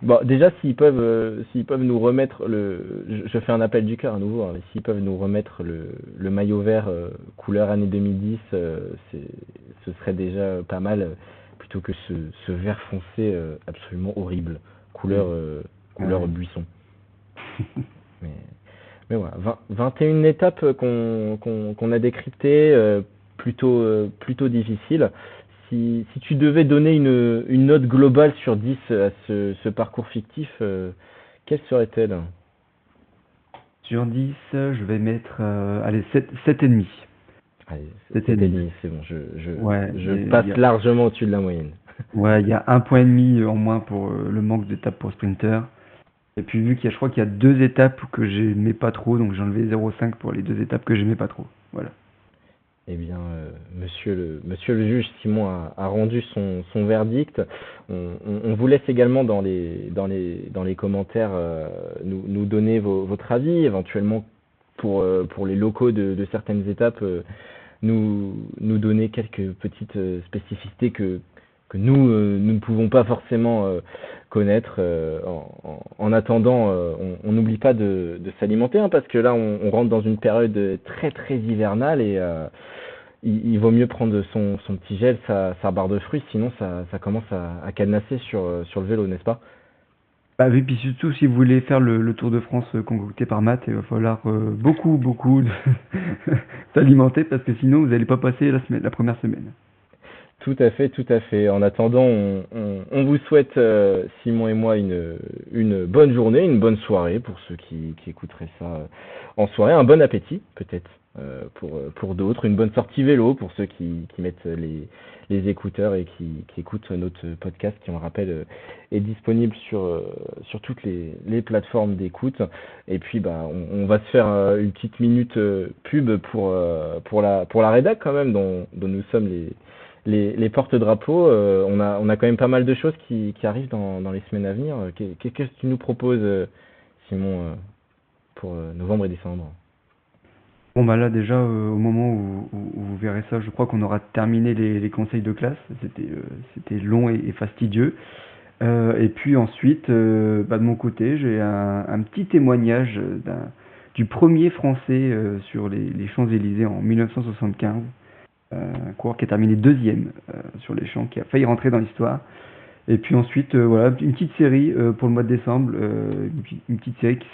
Bon, déjà, s'ils peuvent nous remettre je fais un appel du cœur à nouveau, hein, mais s'ils peuvent nous remettre le maillot vert couleur année 2010, ce serait déjà pas mal, plutôt que ce vert foncé absolument horrible, couleur, Mm. couleur Ouais. buisson. Mais, mais voilà, 21 étapes qu'on a décryptées, plutôt difficiles. Si tu devais donner une note globale sur 10 à ce parcours fictif, quelle serait-elle? Sur 10, je vais mettre allez 7 et demi. Allez, 7 et 7,5, demi. c'est bon, Ouais, je passe largement au-dessus de la moyenne. ouais, il y a un point et demi en moins pour le manque d'étapes pour sprinter. Et puis vu je crois qu'il y a deux étapes que j'aimais pas trop, donc j'ai enlevé 0,5 pour les deux étapes que j'aimais pas trop. Voilà. Eh bien, monsieur le juge Simon a rendu son verdict. On vous laisse également dans les commentaires nous donner votre avis, éventuellement pour les locaux de certaines étapes, nous donner quelques petites spécificités que que nous ne pouvons pas forcément connaître. En attendant, on n'oublie pas de s'alimenter, hein, parce que là, on rentre dans une période très très hivernale et il vaut mieux prendre son petit gel, sa barre de fruits, sinon ça commence à cadenasser sur le vélo, n'est-ce pas? Bah oui, puis surtout si vous voulez faire le Tour de France concocté par Matt, il va falloir beaucoup s'alimenter parce que sinon vous n'allez pas passer la première semaine. Tout à fait, tout à fait. En attendant, on vous souhaite, Simon et moi, une bonne journée, une bonne soirée pour ceux qui écouteraient ça en soirée, un bon appétit peut-être pour d'autres, une bonne sortie vélo pour ceux qui mettent les écouteurs et qui écoutent notre podcast qui, on le rappelle, est disponible sur toutes les plateformes d'écoute. Et puis, bah, on va se faire une petite minute pub pour la rédac quand même, dont nous sommes les porte-drapeaux. On a quand même pas mal de choses qui arrivent dans les semaines à venir. Qu'est-ce que tu nous proposes, Simon, pour novembre et décembre? Bon bah là déjà au moment où vous verrez ça, je crois qu'on aura terminé les conseils de classe. C'était long et fastidieux. Et puis ensuite, bah, de mon côté, j'ai un petit témoignage du premier Français sur les Champs-Élysées en 1975. Un coureur qui a terminé deuxième sur les champs, qui a failli rentrer dans l'histoire. Et puis ensuite, voilà, une petite série pour le mois de décembre, une petite série qui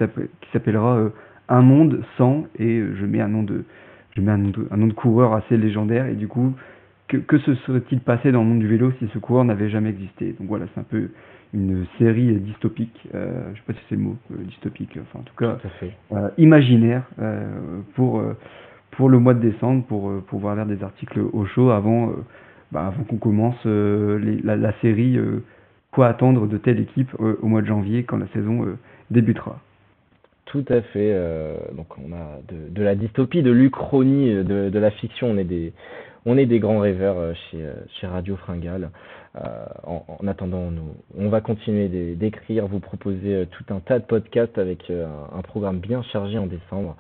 s'appellera Un monde sans, et je mets un nom de coureur assez légendaire, et du coup, que se serait-il passé dans le monde du vélo si ce coureur n'avait jamais existé? Donc voilà, c'est un peu une série dystopique, je sais pas si c'est le mot, dystopique, enfin en tout cas, Tout à fait. imaginaire, pour le mois de décembre, pour pouvoir lire des articles au chaud avant qu'on commence la série quoi attendre de telle équipe au mois de janvier quand la saison débutera. Tout à fait. Donc on a de la dystopie, de l'Uchronie, de la fiction. On est des grands rêveurs chez Radio Fringale. En attendant, on va continuer d'écrire, vous proposer tout un tas de podcasts avec un programme bien chargé en décembre.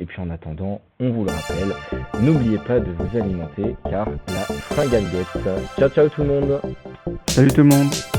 Et puis en attendant, on vous le rappelle, n'oubliez pas de vous alimenter car la fringale guette. Ciao ciao tout le monde! Salut tout le monde!